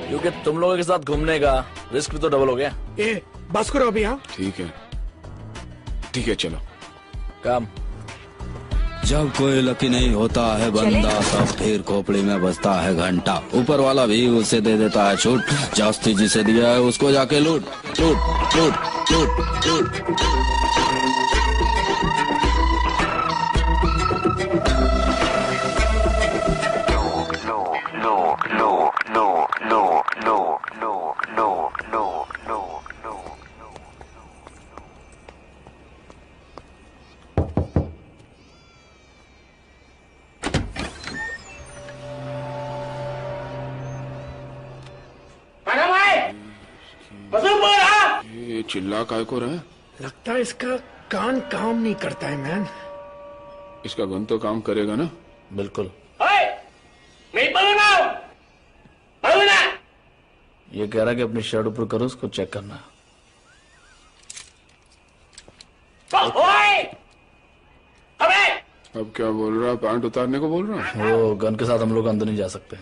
क्योंकि तुम लोगों के साथ घूमने का रिस्क भी तो डबल हो गया। ए, बस करो अभी। हाँ ठीक है, ठीक है, चलो। काम। जब कोई लकी नहीं होता है बंदा, तब फिर खोपड़ी में बजता है घंटा। ऊपर वाला भी उसे दे देता है छूट, जास्ती जिसे दिया है उसको जाके लूट लूट लूट लूट लूट। ये चिल्ला काय को रहा है? लगता है इसका कान काम नहीं करता है मैन। इसका गन तो काम करेगा ना? बिल्कुल। ये कह रहा है कि अपनी शर्ट ऊपर करो, उसको चेक करना है। अब क्या बोल रहा है? पैंट उतारने को बोल रहा है? वो गन के साथ हम लोग अंदर नहीं जा सकते।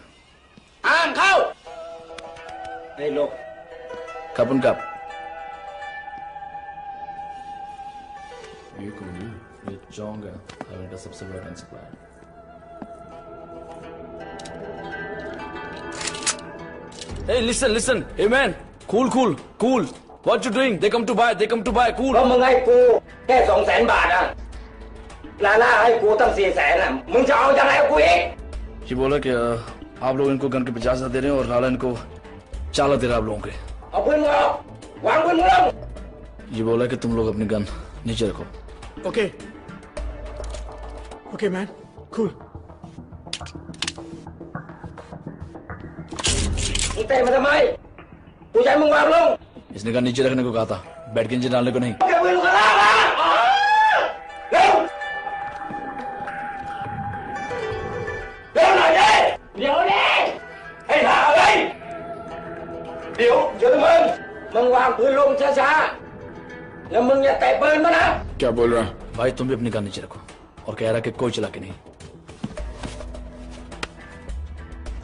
कपन कप। ये कौन है? ये चोंग है, हाईवे का सबसे बड़ा gun supplier. Hey, listen. Hey man, cool. What you doing? They come to buy, cool. เพราะมึงให้กูแค่200,000 บาทอะลาล่าให้กูตั้ง400,000อะมึงจะเอายังไงกับกูอีก ये बोला कि आप लोग इनको गन के 50,000 दे रहे हैं और लाला इनको 40 दे रहा है आप लोगों के। เอาปืนมึงออกวางปืนมึงลง ये बोला कि तुम लोग अपनी गन नीचे रखो। Okay man, cool. มึงเตะมาทำไมกูจะให้มึงวางลง इसने गन नीचे रखने को कहा था, बैठ के नीचे डालने को नहीं। เอาปืนมึงลากมาเร็วหน่อยดิเดี๋ยวดิให้หาเลยเดี๋ยวมึงวางปืนลงช้าๆแล้วมึงอย่าเตะปืนมานะ क्या बोल रहा है? भाई तुम भी अपनी गन नीचे रखो और कह रहा कि कोई चला के नहीं।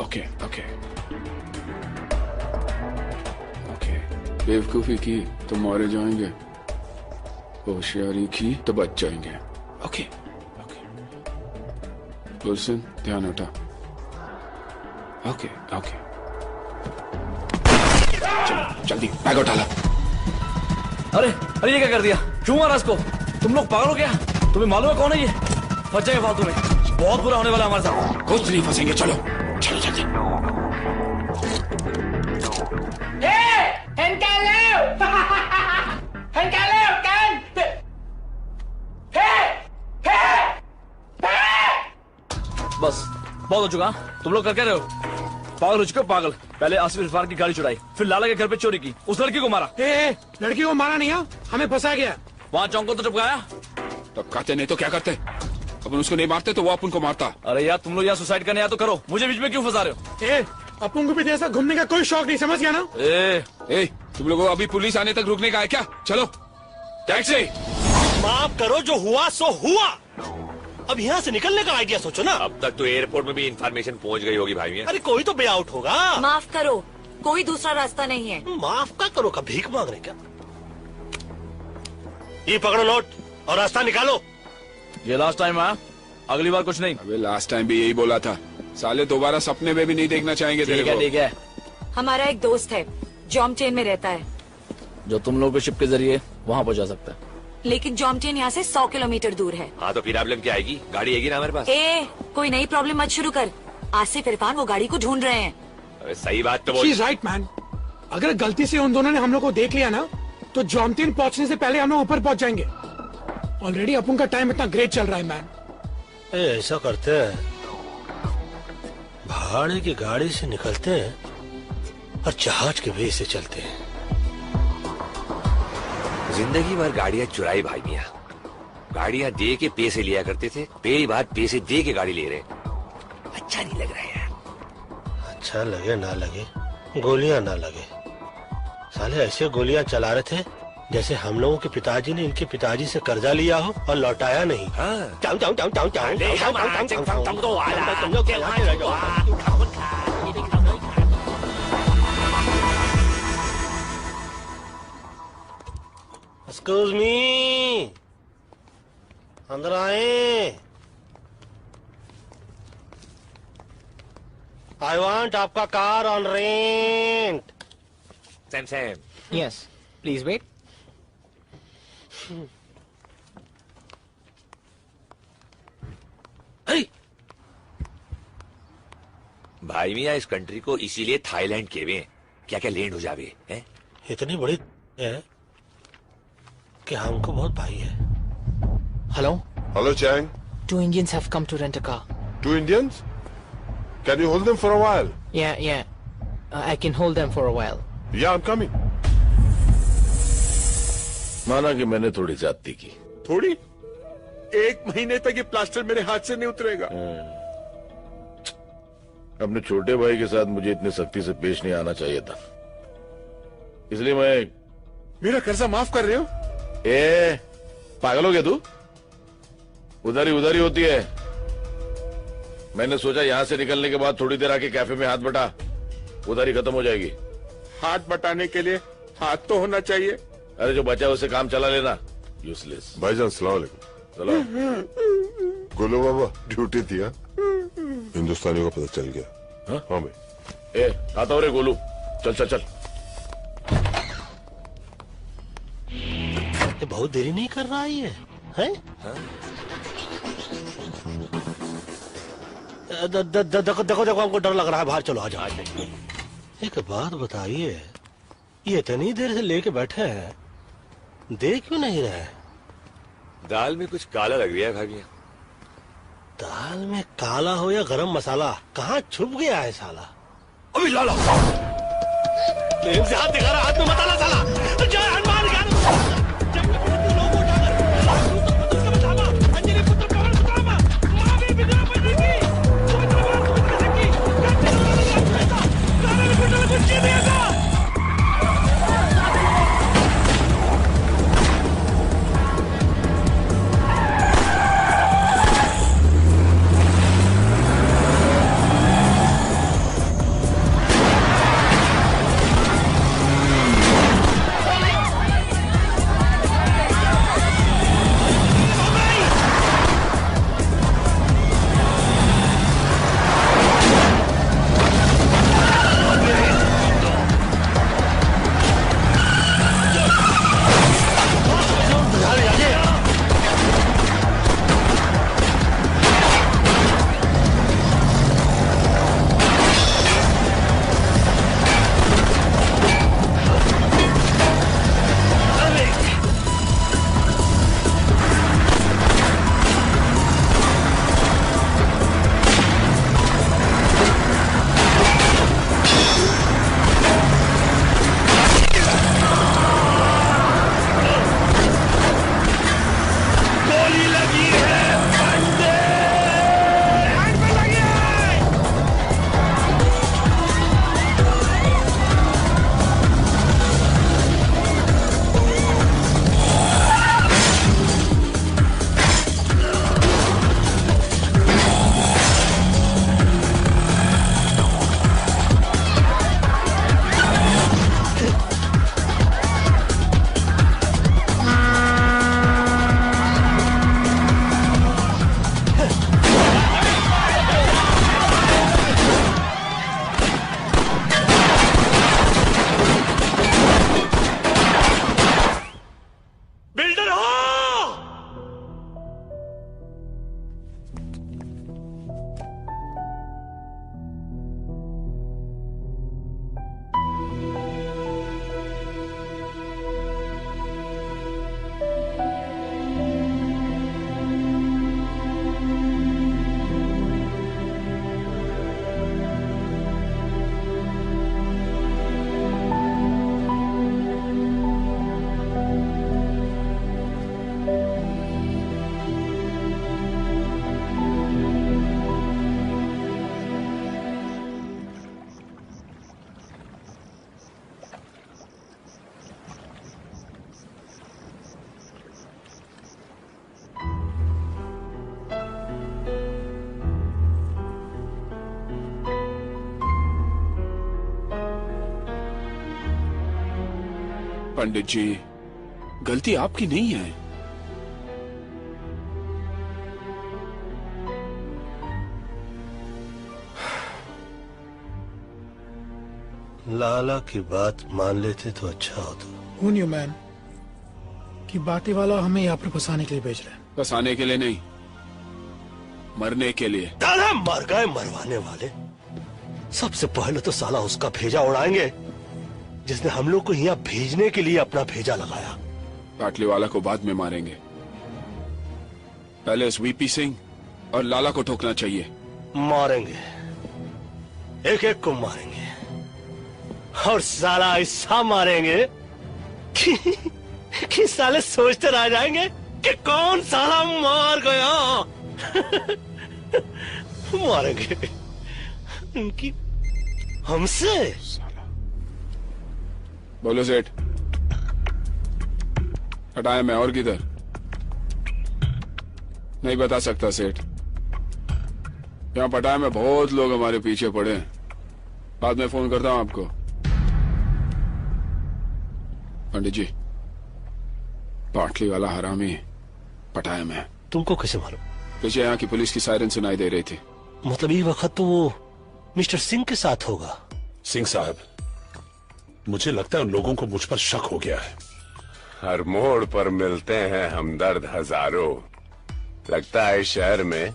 ओके। बेवकूफी की तो मारे जाएंगे, होशियारी की तो बच जाएंगे। ओके। गुलशन, ध्यान हटा। ओके। चलो जल्दी बैग उठा ला। अरे ये क्या कर दिया? क्यों मारा इसको? तुम लोग पागल हो क्या? तुम्हें मालूम है कौन है ये? फंस जाएगा फालतू में, बहुत बुरा होने वाला हमारे साथ। कुछ नहीं फंसेंगे, चलो जल्दी। बस बहुत हो चुका। तुम लोग कर क्या रहे हो? पागल हो चुके हो, पागल। पहले आसिफ इरफान की गाड़ी चुराई, फिर लाला के घर पे चोरी की, उस लड़की को मारा। लड़की को मारा नहीं है, हमें फंसा गया। वहाँ चौंक को तो टपकाया। टपकाते नहीं तो क्या करते? अपन उसको नहीं मारते तो वो अपन को मारता। अरे यार तुम लोग यहाँ सुसाइड करने आया तो करो, मुझे बीच में क्यों फंसा रहे हो? अपन को भी जैसा घूमने का कोई शौक नहीं, समझ गया ना? तुम लोगों को अभी पुलिस आने तक रुकने का है क्या? चलो टैक्सी। माफ करो, जो हुआ सो हुआ। अब यहाँ से निकलने का आइडिया सोचो ना। अब तक तो एयरपोर्ट में भी इंफॉर्मेशन पहुंच गई होगी भाई। अरे कोई तो वे आउट होगा। माफ करो, कोई दूसरा रास्ता नहीं है। माफ का करो का भीख मांग रहे क्या? ये पकड़ो नोट और रास्ता निकालो। ये लास्ट टाइम है, अगली बार कुछ नहीं। अबे लास्ट टाइम भी यही बोला था, साले दोबारा सपने में भी नहीं देखना चाहेंगे तेरे को। ठीक है। हमारा एक दोस्त है, जॉमटेन में रहता है, जो तुम लोगों के शिप के जरिए वहाँ पहुँचा सकता है। लेकिन जॉमटेन यहाँ से 100 किलोमीटर दूर है। हाँ तो फिर प्रॉब्लम क्या आएगी? गाड़ी आएगी ना हमारे पास। कोई नई प्रॉब्लम मत शुरू कर। आसिफ इरफान वो गाड़ी को ढूंढ रहे हैं। अरे सही बात तो बोल। She's right, man. अगर गलती से उन दोनों ने हम लोग को देख लिया ना तो जॉमतीन पहुंचने से पहले हम लोग ऊपर पहुंच जाएंगे। ऑलरेडी अपन का टाइम इतना ग्रेट चल रहा है मैन। ऐसा करते हैं, भाड़े की गाड़ी से निकलते हैं और जहाज के वे से चलते हैं। जिंदगी भर गाड़ियां चुराई भाई मियां। गाड़ियां दे के पैसे लिया करते थे, पहली बार पैसे दे के गाड़ी ले रहे। अच्छा नहीं लग रहा है यार। अच्छा लगे ना लगे, गोलियां ना लगे, साले ऐसे गोलियां चला रहे थे जैसे हम लोगों के पिताजी ने इनके पिताजी से कर्जा लिया हो और लौटाया नहीं। एक्सक्यूज मी, अंदर आए। आई वांट आपका car on rent. Sam Sam. Yes. Please wait. भाई मियां इस कंट्री को इसीलिए थाईलैंड कहवे हैं। क्या क्या लैंड हो जावे हैं? इतनी बड़ी है कि हमको बहुत भाई है। Hello? Hello, Chang. 2 Indians have come to rent a car. 2 Indians? Can you hold them for a while? Yeah. I can hold them for a while. Yeah, I'm coming. माना कि मैंने थोड़ी ज्यादती की। थोड़ी? 1 महीने तक ये प्लास्टर मेरे हाथ से नहीं उतरेगा। अपने छोटे भाई के साथ मुझे इतनी सख्ती से पेश नहीं आना चाहिए था, इसलिए मैं। मेरा कर्जा माफ कर रहे हो? पागल हो गया तू? उधारी होती है। मैंने सोचा यहां से निकलने के बाद थोड़ी देर आके कैफे में हाथ बटा, उधारी खत्म हो जाएगी। हाथ बटाने के लिए हाथ तो होना चाहिए। अरे जो बचा उसे काम चला लेना, यूजलेस। भाईजान सलाम अलैकुम। गोलू बाबा ड्यूटी थी। हिंदुस्तानियों का पता चल गया। हाँ भाई। आता हो रे गोलू, चल। ये बहुत देरी नहीं कर रहा है हैं? देखो हमको डर लग रहा है, बाहर चलो आ जाओ। एक बात बताइए, ये इतनी देर से लेके बैठे हैं, देख क्यों नहीं रहे? दाल में कुछ काला लग रहा है भाभी। दाल में काला हो या गरम मसाला, कहाँ छुप गया है साला? अभी लाला प्रेम से हाथ दिखा रहा, हाथ में मत आना साला। जय हनुमान पंडित जी, गलती आपकी नहीं है। लाला की बात मान लेते तो अच्छा होता। Who knew, man, कि बाती वाला हमें यहाँ पर फंसाने के लिए भेज रहे हैं। फंसाने के लिए नहीं, मरने के लिए। दादा मर गए मरवाने वाले। सबसे पहले तो साला उसका भेजा उड़ाएंगे जिसने हम लोग को यहाँ भेजने के लिए अपना भेजा लगाया। पाटली वाला को बाद में मारेंगे, पहले उस वीपी सिंह और लाला को ठोकना चाहिए। मारेंगे, एक एक को मारेंगे, और साला ऐसा मारेंगे कि साले सोचते रह जाएंगे कि कौन साला मार गया। मारेंगे उनकी हमसे। बोलो सेठ, हटाया मैं और किधर? नहीं बता सकता सेठ। यहाँ पटाया में बहुत लोग हमारे पीछे पड़े हैं। बाद में फोन करता हूँ आपको। पंडित जी, पाटली वाला हरामी पटाया में। तुमको कैसे मालूम? पीछे यहाँ की पुलिस की सायरन सुनाई दे रही थी। मतलब ये वक्त तो वो मिस्टर सिंह के साथ होगा। सिंह साहब, मुझे लगता है उन लोगों को मुझ पर शक हो गया है। हर मोड़ पर मिलते हैं हमदर्द हजारों। लगता है शहर में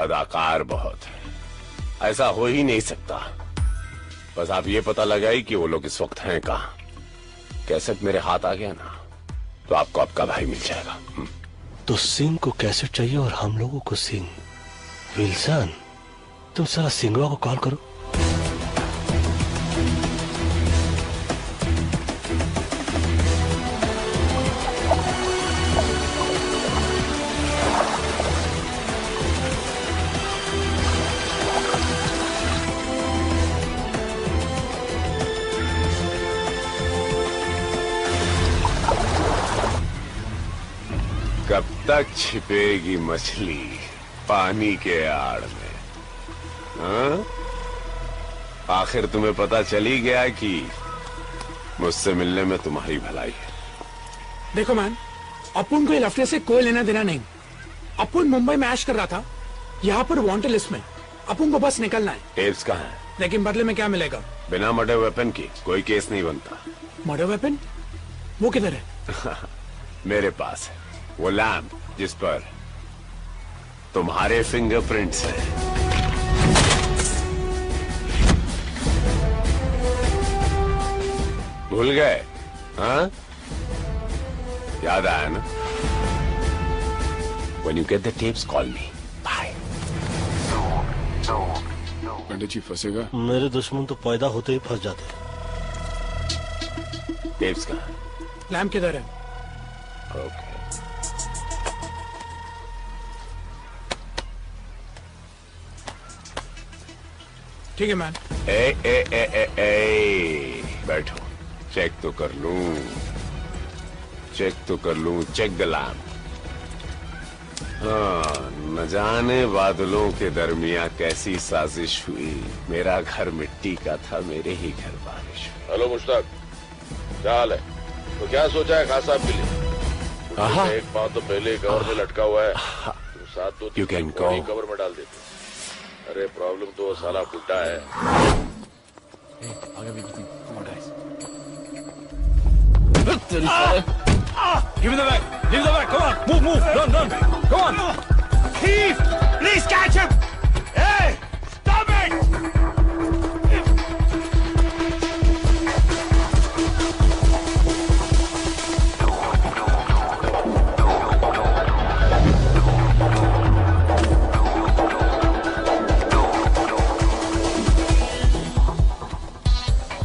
अदाकार बहुत है। ऐसा हो ही नहीं सकता। बस आप ये पता लगाई कि वो लोग इस वक्त हैं कहाँ। कैसेट मेरे हाथ आ गया ना तो आपको आपका भाई मिल जाएगा। तो सिंह को कैसेट चाहिए और हम लोगों को सिंह। विल्सन, तुम साला सिंगवा को कॉल करो। कब तक छिपेगी मछली पानी के आड़ में? हाँ? आखिर तुम्हें पता चली गया कि मुझसे मिलने में तुम्हारी भलाई है। देखो मैन, अपुन को लफड़े से कोई लेना देना नहीं। अपुन मुंबई में ऐश कर रहा था, यहाँ पर वांटेड लिस्ट में। अपुन को बस निकलना है। टेप्स कहाँ है? लेकिन बदले में क्या मिलेगा? बिना मर्डर वेपन की कोई केस नहीं बनता। Murder weapon? वो किधर है? मेरे पास है वो लैम्प जिस पर तुम्हारे फिंगरप्रिंट्स हैं। भूल गए? हाँ, याद आया ना? When you get the tapes, call me. Bye. पंडित जी फंसेगा? मेरे दुश्मन तो पैदा होते ही फंस जाते हैं। टेप्स कहाँ? लैम्प किधर है? ओके। ठीक है मैन। बैठो, चेक तो कर लूं। Check the lamp. हाँ, न जाने बादलों के दरमिया कैसी साजिश हुई। मेरा घर मिट्टी का था, मेरे ही घर बारिश हुई। हेलो मुश्ताक, क्या हाल है? तो क्या सोचा है खास साहब के लिए? एक पाँव तो पहले कवर में लटका हुआ है, तो साथ तो कवर में डाल देते। अरे प्रॉब्लम तो वो साला फुटा है। Give me the bag! Give me the bag! Come on! Move! Run! Come on! Thief! Please catch him! Hey! Stop it!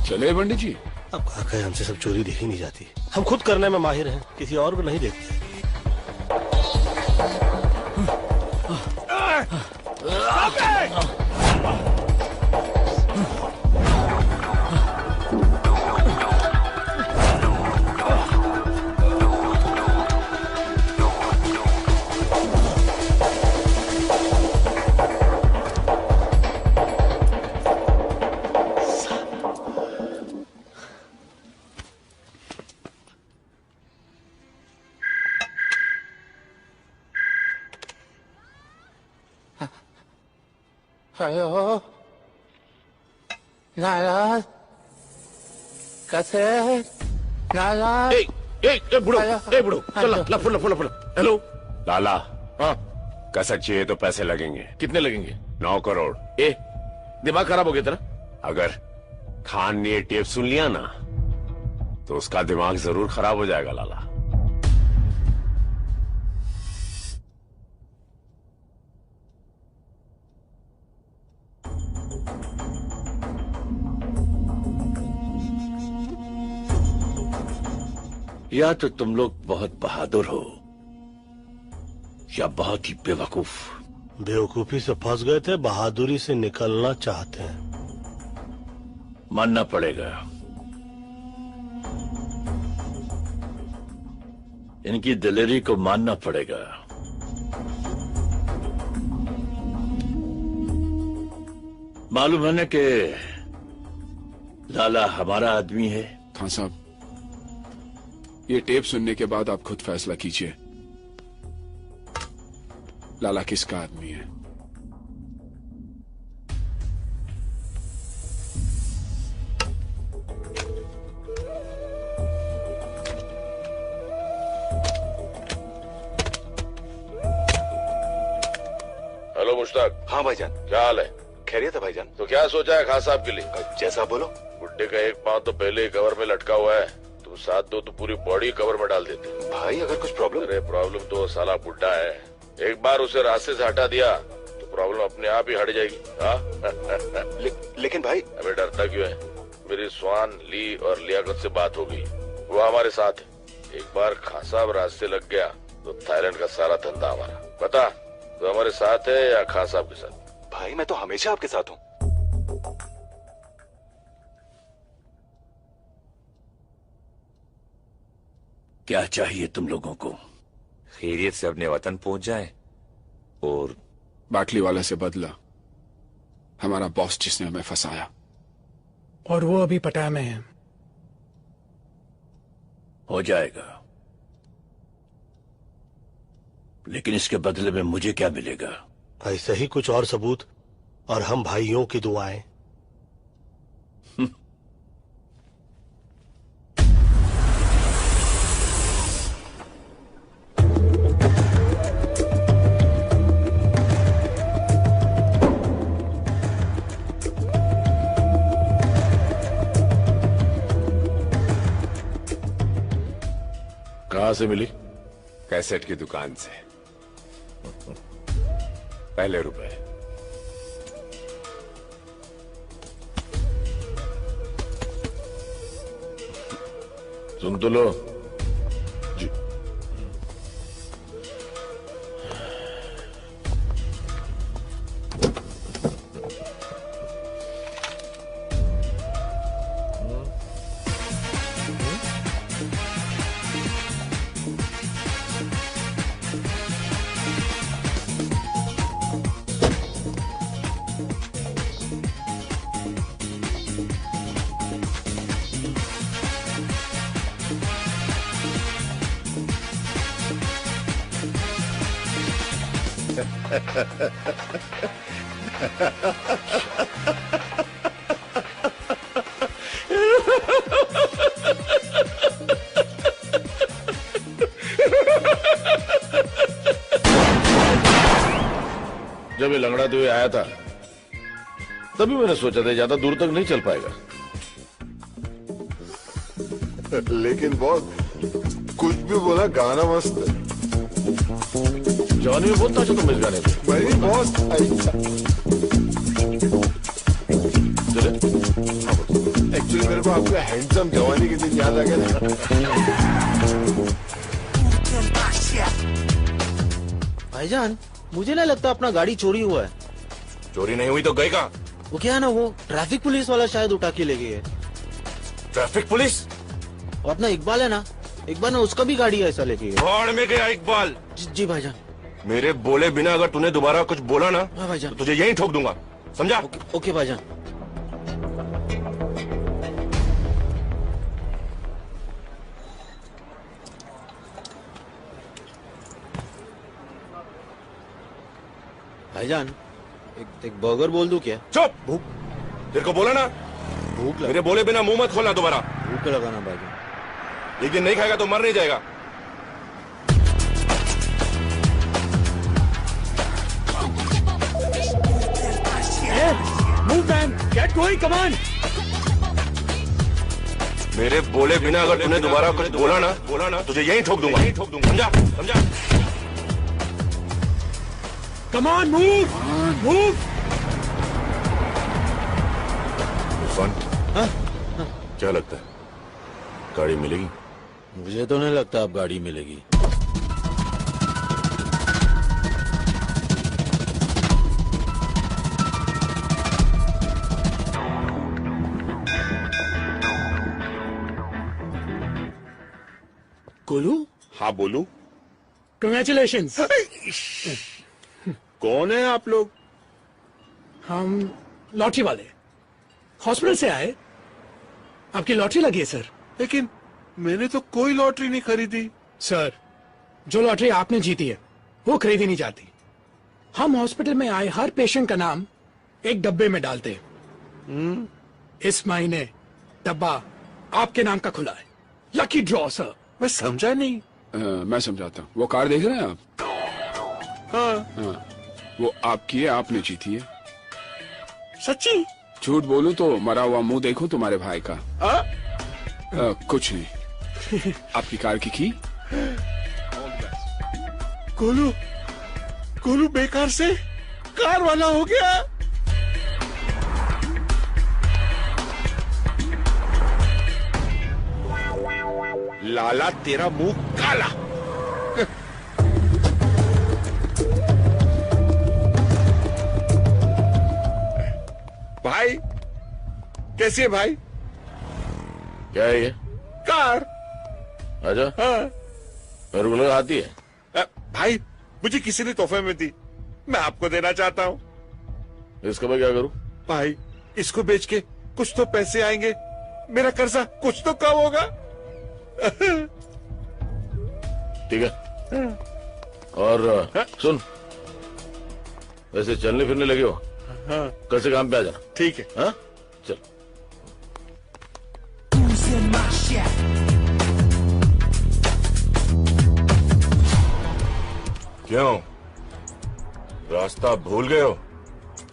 चले पंडित जी। अब कहा हमसे सब चोरी देखी नहीं जाती। हम खुद करने में माहिर हैं, किसी और को नहीं देखते। हेलो नाराज कैसे नाराज बुढ़ो चलो फुल्ला हेलो लाला। हाँ कसर चाहिए तो पैसे लगेंगे। कितने लगेंगे? 9 करोड़। दिमाग खराब हो गया तेरा? अगर खान ने ये टेप सुन लिया ना तो उसका दिमाग जरूर खराब हो जाएगा लाला। या तो तुम लोग बहुत बहादुर हो या बहुत ही बेवकूफ। बेवकूफी से फंस गए थे, बहादुरी से निकलना चाहते हैं। मानना पड़ेगा, इनकी दिलेरी को मानना पड़ेगा। मालूम है ना कि लाला हमारा आदमी है। खान साहब, ये टेप सुनने के बाद आप खुद फैसला कीजिए, लाला किसका आदमी है। हेलो मुश्ताक। हाँ भाईजान। क्या हाल है? खैरियत है भाईजान। तो क्या सोचा है खान साहब के लिए? जैसा बोलो। बुड्ढे का एक पांव तो पहले ही कवर में लटका हुआ है, तुम साथ दो तो पूरी बॉडी कवर में डाल देते। भाई अगर कुछ प्रॉब्लम? अरे प्रॉब्लम तो साला बुड्ढा है, एक बार उसे रास्ते से हटा दिया तो प्रॉब्लम अपने आप ही हट जाएगी। लेकिन भाई। अबे डरता क्यों है? मेरी स्वान, ली और लियाकत से बात हो गई, वो हमारे साथ है। एक बार खान साहब रास्ते लग गया तो थाईलैंड का सारा धंधा हमारा। बता, तो हमारे साथ है या खान साहब के साथ? भाई मैं तो हमेशा आपके साथ हूँ। क्या चाहिए तुम लोगों को? खैरियत से अपने वतन पहुंच जाए और बाटली वाले से बदला, हमारा बॉस जिसने हमें फंसाया। और वो अभी पटाया में है। हो जाएगा, लेकिन इसके बदले में मुझे क्या मिलेगा? ऐसे ही कुछ और सबूत और हम भाइयों की दुआएं। कहां से मिली? कैसेट की दुकान से। पहले रुपए। सुन तो लो। जी। जब ये लंगड़ाते हुए आया था तभी मैंने सोचा था ज्यादा दूर तक नहीं चल पाएगा। लेकिन बहुत कुछ भी बोला, गाना मस्त है। जवानी में बहुत नाचा तुम इस गाने पे। भाई बहुत एक्चुअली मेरे को आपका हैंडसम जवानी के दिन याद आ गया। भाईजान मुझे नहीं लगता अपना गाड़ी चोरी हुआ है। चोरी नहीं हुई तो गए कहाँ? वो क्या है ना, वो ट्रैफिक पुलिस वाला शायद उठा के ले गए। Traffic police? और अपना इकबाल है ना, इकबाल ने उसका भी गाड़ी ऐसा लेके गया। भाड़ में गया इकबाल। जी भाईजान। मेरे बोले बिना अगर तूने दोबारा कुछ बोला ना भाईजान तो तुझे यहीं ठोक दूंगा, समझा? ओके भाईजान। भाईजान एक बर्गर बोल दूं क्या? चुप! भूख तेरे को बोला ना, भूख मेरे बोले बिना मुंह मत खोलना दोबारा। भूख लगाना भाईजान। एक दिन नहीं खाएगा तो मर नहीं जाएगा। Move man, get going, come on. मेरे बोले बिना अगर तूने दोबारा कुछ बोला ना तुझे यहीं ठोक दूंगा। समझा? समझा? Come on, move, move. Irfan, क्या लगता है गाड़ी मिलेगी? मुझे तो नहीं लगता अब गाड़ी मिलेगी। गोलू? हाँ बोलू। Congratulations. कौन है आप लोग? हम लॉटरी वाले, हॉस्पिटल से आए। आपकी लॉटरी लगी है सर। लेकिन मैंने तो कोई लॉटरी नहीं खरीदी। सर, जो लॉटरी आपने जीती है वो खरीदी नहीं जाती। हम हॉस्पिटल में आए हर पेशेंट का नाम एक डब्बे में डालते हैं। इस महीने डब्बा आपके नाम का खुला है। Lucky draw sir. मैं समझा नहीं। मैं समझाता हूँ। वो कार देख रहे हैं आप? हाँ। वो आपकी है, आपने जीती है। सच्ची? झूठ बोलूं तो मरा हुआ मुंह देखो तुम्हारे भाई का। कुछ नहीं। आपकी कार की गोलू, गोलू बेकार से कार वाला हो गया। लाला तेरा मुंह काला। भाई कैसी है भाई? क्या है ये? कार। अच्छा। हाँ। मेरे को लगा आती है। भाई मुझे किसी ने तोहफे में दी, मैं आपको देना चाहता हूँ। इसका मैं क्या करूँ? भाई इसको बेच के कुछ तो पैसे आएंगे, मेरा कर्जा कुछ तो कम होगा। ठीक है। और सुन, वैसे चलने फिरने लगे हो? हाँ। कल से काम पे आ जाना। ठीक है। हाँ चल। क्यों, रास्ता भूल गए हो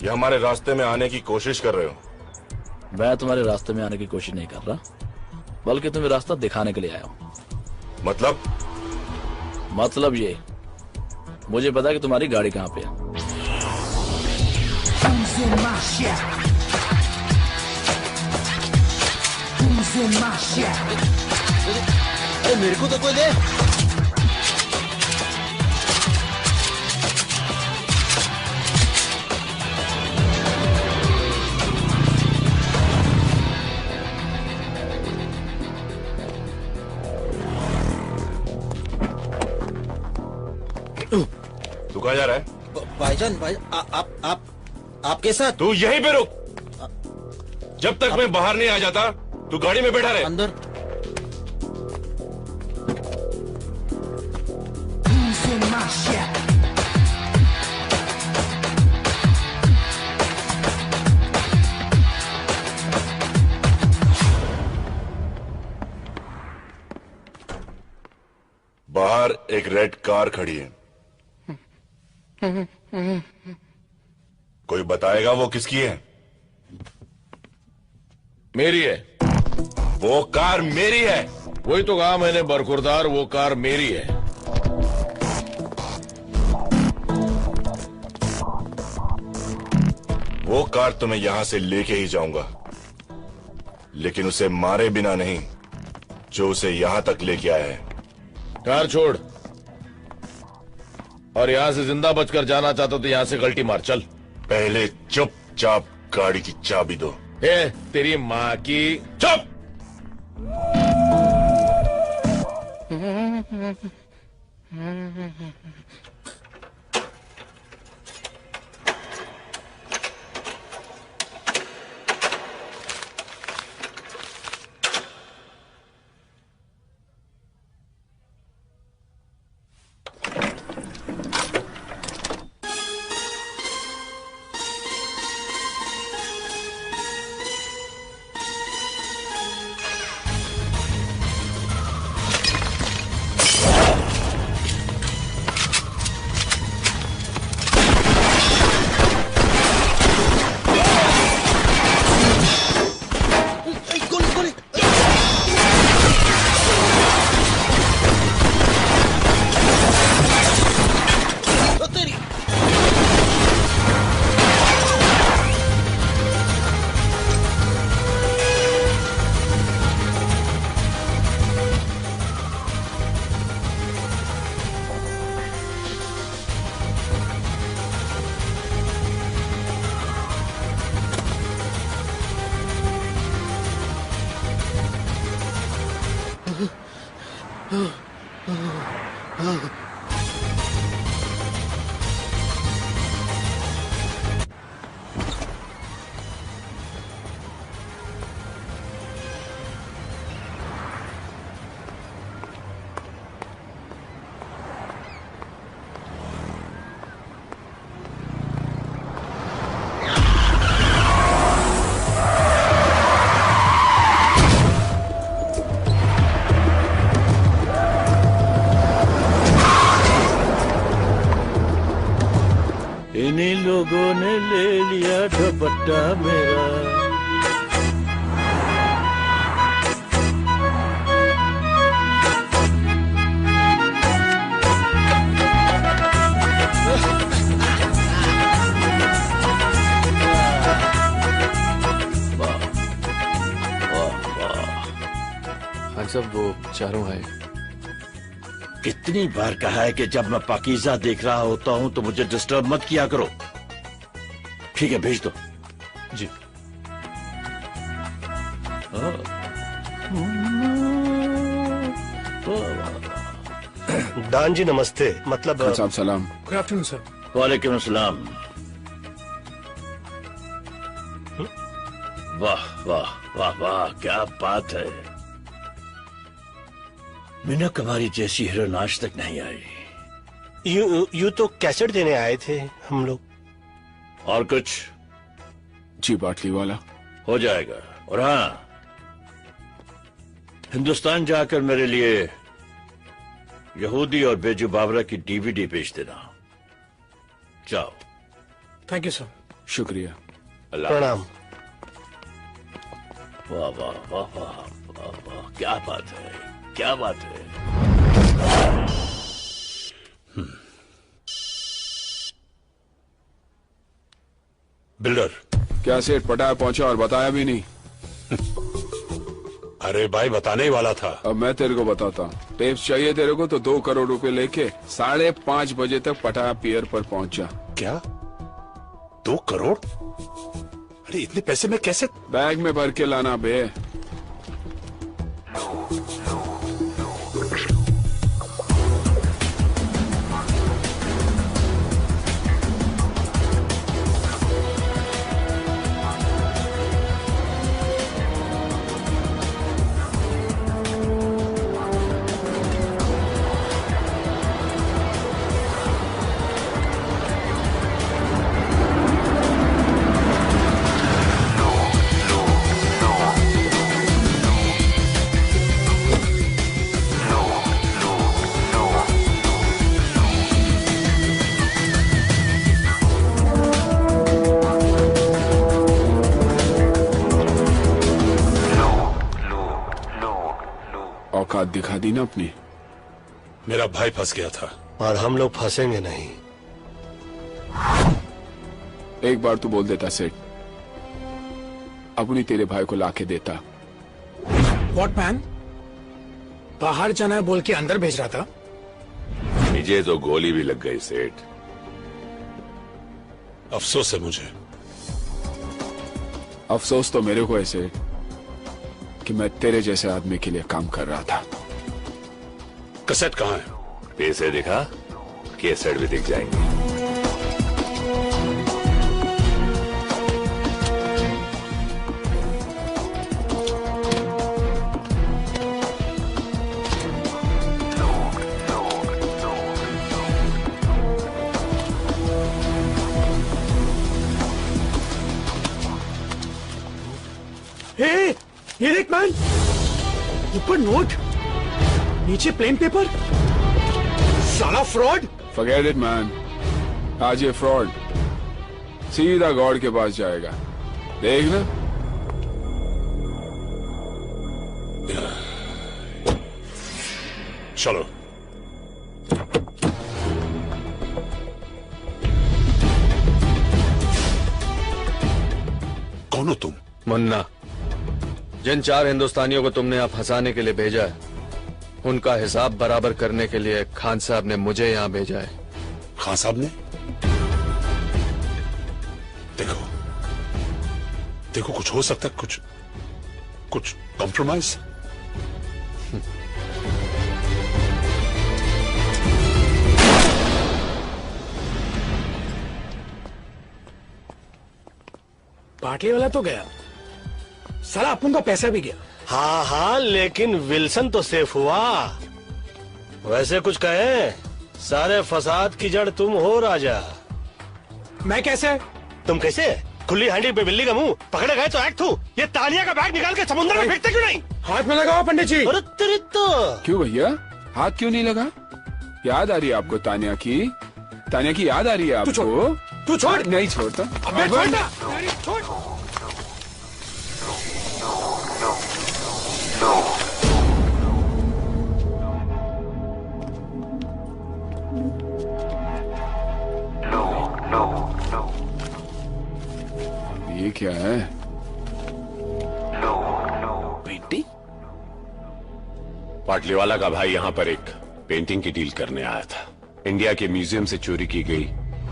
या हमारे रास्ते में आने की कोशिश कर रहे हो? मैं तुम्हारे रास्ते में आने की कोशिश नहीं कर रहा, बल्कि तुम्हें रास्ता दिखाने के लिए आया हूँ। मतलब ये, मुझे पता है कि तुम्हारी गाड़ी कहाँ पे है। अरे मेरे को तो कोई दे। तू कहाँ जा रहा है? भाईजान, भाई आपके साथ। तू यहीं पे रुक, जब तक मैं बाहर नहीं आ जाता तू गाड़ी में बैठा रहे। अंदर। बाहर एक रेड कार खड़ी है, कोई बताएगा वो किसकी है? मेरी है। वो कार मेरी है। वही तो कहा मैंने बरखुरदार, वो कार मेरी है। वो कार तो मैं यहां से लेके ही जाऊंगा, लेकिन उसे मारे बिना नहीं जो उसे यहां तक लेके आया है। कार छोड़, और यहां से जिंदा बचकर जाना चाहता तो यहां से गलती मार। चल। पहले चुपचाप गाड़ी की चाबी दो। तेरी माँ की चुप। इन्हीं लोगों ने ले लिया दुपट्टा मेरा। हाँ सब वो चारों है। कितनी बार कहा है कि जब मैं पाकीज़ा देख रहा होता हूं तो मुझे डिस्टर्ब मत किया करो। ठीक है, भेज दो। जी। दान जी नमस्ते। मतलब साहब सलाम। Good afternoon sir. वालेकुम अस्सलाम। वाह वाह वाह वाह, क्या बात है। मीनक हमारी जैसी हीरोइन आज तक नहीं आई। यू तो कैसेट देने आए थे हम लोग। और कुछ? जी बाटली वाला हो जाएगा। और हाँ, हिंदुस्तान जाकर मेरे लिए यहूदी और बेजू बावरा की डीवीडी भेज देना। जाओ। Thank you sir. शुक्रिया। प्रणाम। वाह वाह वाह वाह वाह वाह, क्या बात है, क्या बात है। बिल्डर। क्या सेठ पटाया पहुंचा और बताया भी नहीं? अरे भाई बताने ही वाला था। अब मैं तेरे को बताता हूँ। टेप्स चाहिए तेरे को तो 2 करोड़ रुपए लेके 5:30 बजे तक पटाया पियर पर पहुंचा। क्या 2 करोड़? अरे इतने पैसे में कैसे? बैग में भर के लाना बे। औकात दिखा दी ना अपनी। मेरा भाई फंस गया था और हम लोग फंसेंगे नहीं। एक बार तू बोल देता सेठ, अपनी तेरे भाई को लाके देता। What man? बाहर जाना है बोल के अंदर भेज रहा था। मुझे तो गोली भी लग गई सेठ। अफसोस है मुझे। अफसोस तो मेरे को है सेठ कि मैं तेरे जैसे आदमी के लिए काम कर रहा था। कैसेट कहाँ है? पैसे दिखा, कैसेट भी दिख जाएंगे। ये देख मैन, ऊपर नोट, नीचे प्लेन पेपर। साला फ्रॉड। Forget it man. आज ये फ्रॉड सीधा गॉड के पास जाएगा, देखना। चलो। कौन हो तुम? मुन्ना। जिन 4 हिंदुस्तानियों को तुमने यहाँ फंसाने के लिए भेजा है, उनका हिसाब बराबर करने के लिए खान साहब ने मुझे यहाँ भेजा है। खान साहब ने? देखो देखो, कुछ हो सकता है, कुछ कॉम्प्रोमाइज। पाटली वाला तो गया, साला अपन का पैसा भी गया। हाँ हाँ, लेकिन विल्सन तो सेफ हुआ। वैसे कुछ कहे, सारे फसाद की जड़ तुम हो राजा। मैं कैसे? तुम कैसे? खुली हांडी पे बिल्ली का मुंह, पकड़े गए तो एक्ट हूँ। ये तानिया का बैग निकाल के समुद्र में फेंकते क्यों नहीं? हाथ में लगाओ पंडित जी। अरे तेरी तो क्यों भैया, हाथ क्यों नहीं लगा? याद आ रही है आपको तानिया की? तानिया की याद आ रही है आपको? तू छोड़। नहीं छोड़ता। अबे छोड़ना। छोड़। ये क्या है? पेंटिंग? पाटलीवाला का भाई यहाँ पर एक पेंटिंग की डील करने आया था। इंडिया के म्यूजियम से चोरी की गई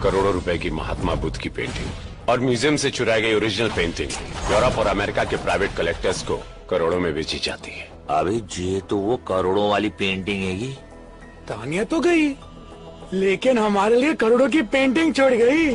करोड़ों रुपए की महात्मा बुद्ध की पेंटिंग और म्यूजियम से चुराई गई ओरिजिनल पेंटिंग यूरोप और अमेरिका के प्राइवेट कलेक्टर्स को करोड़ों में बेची जाती है। अबे ये तो वो करोड़ों वाली पेंटिंग है ये। तानिया तो गई, लेकिन हमारे लिए करोड़ों की पेंटिंग छोड़ गई।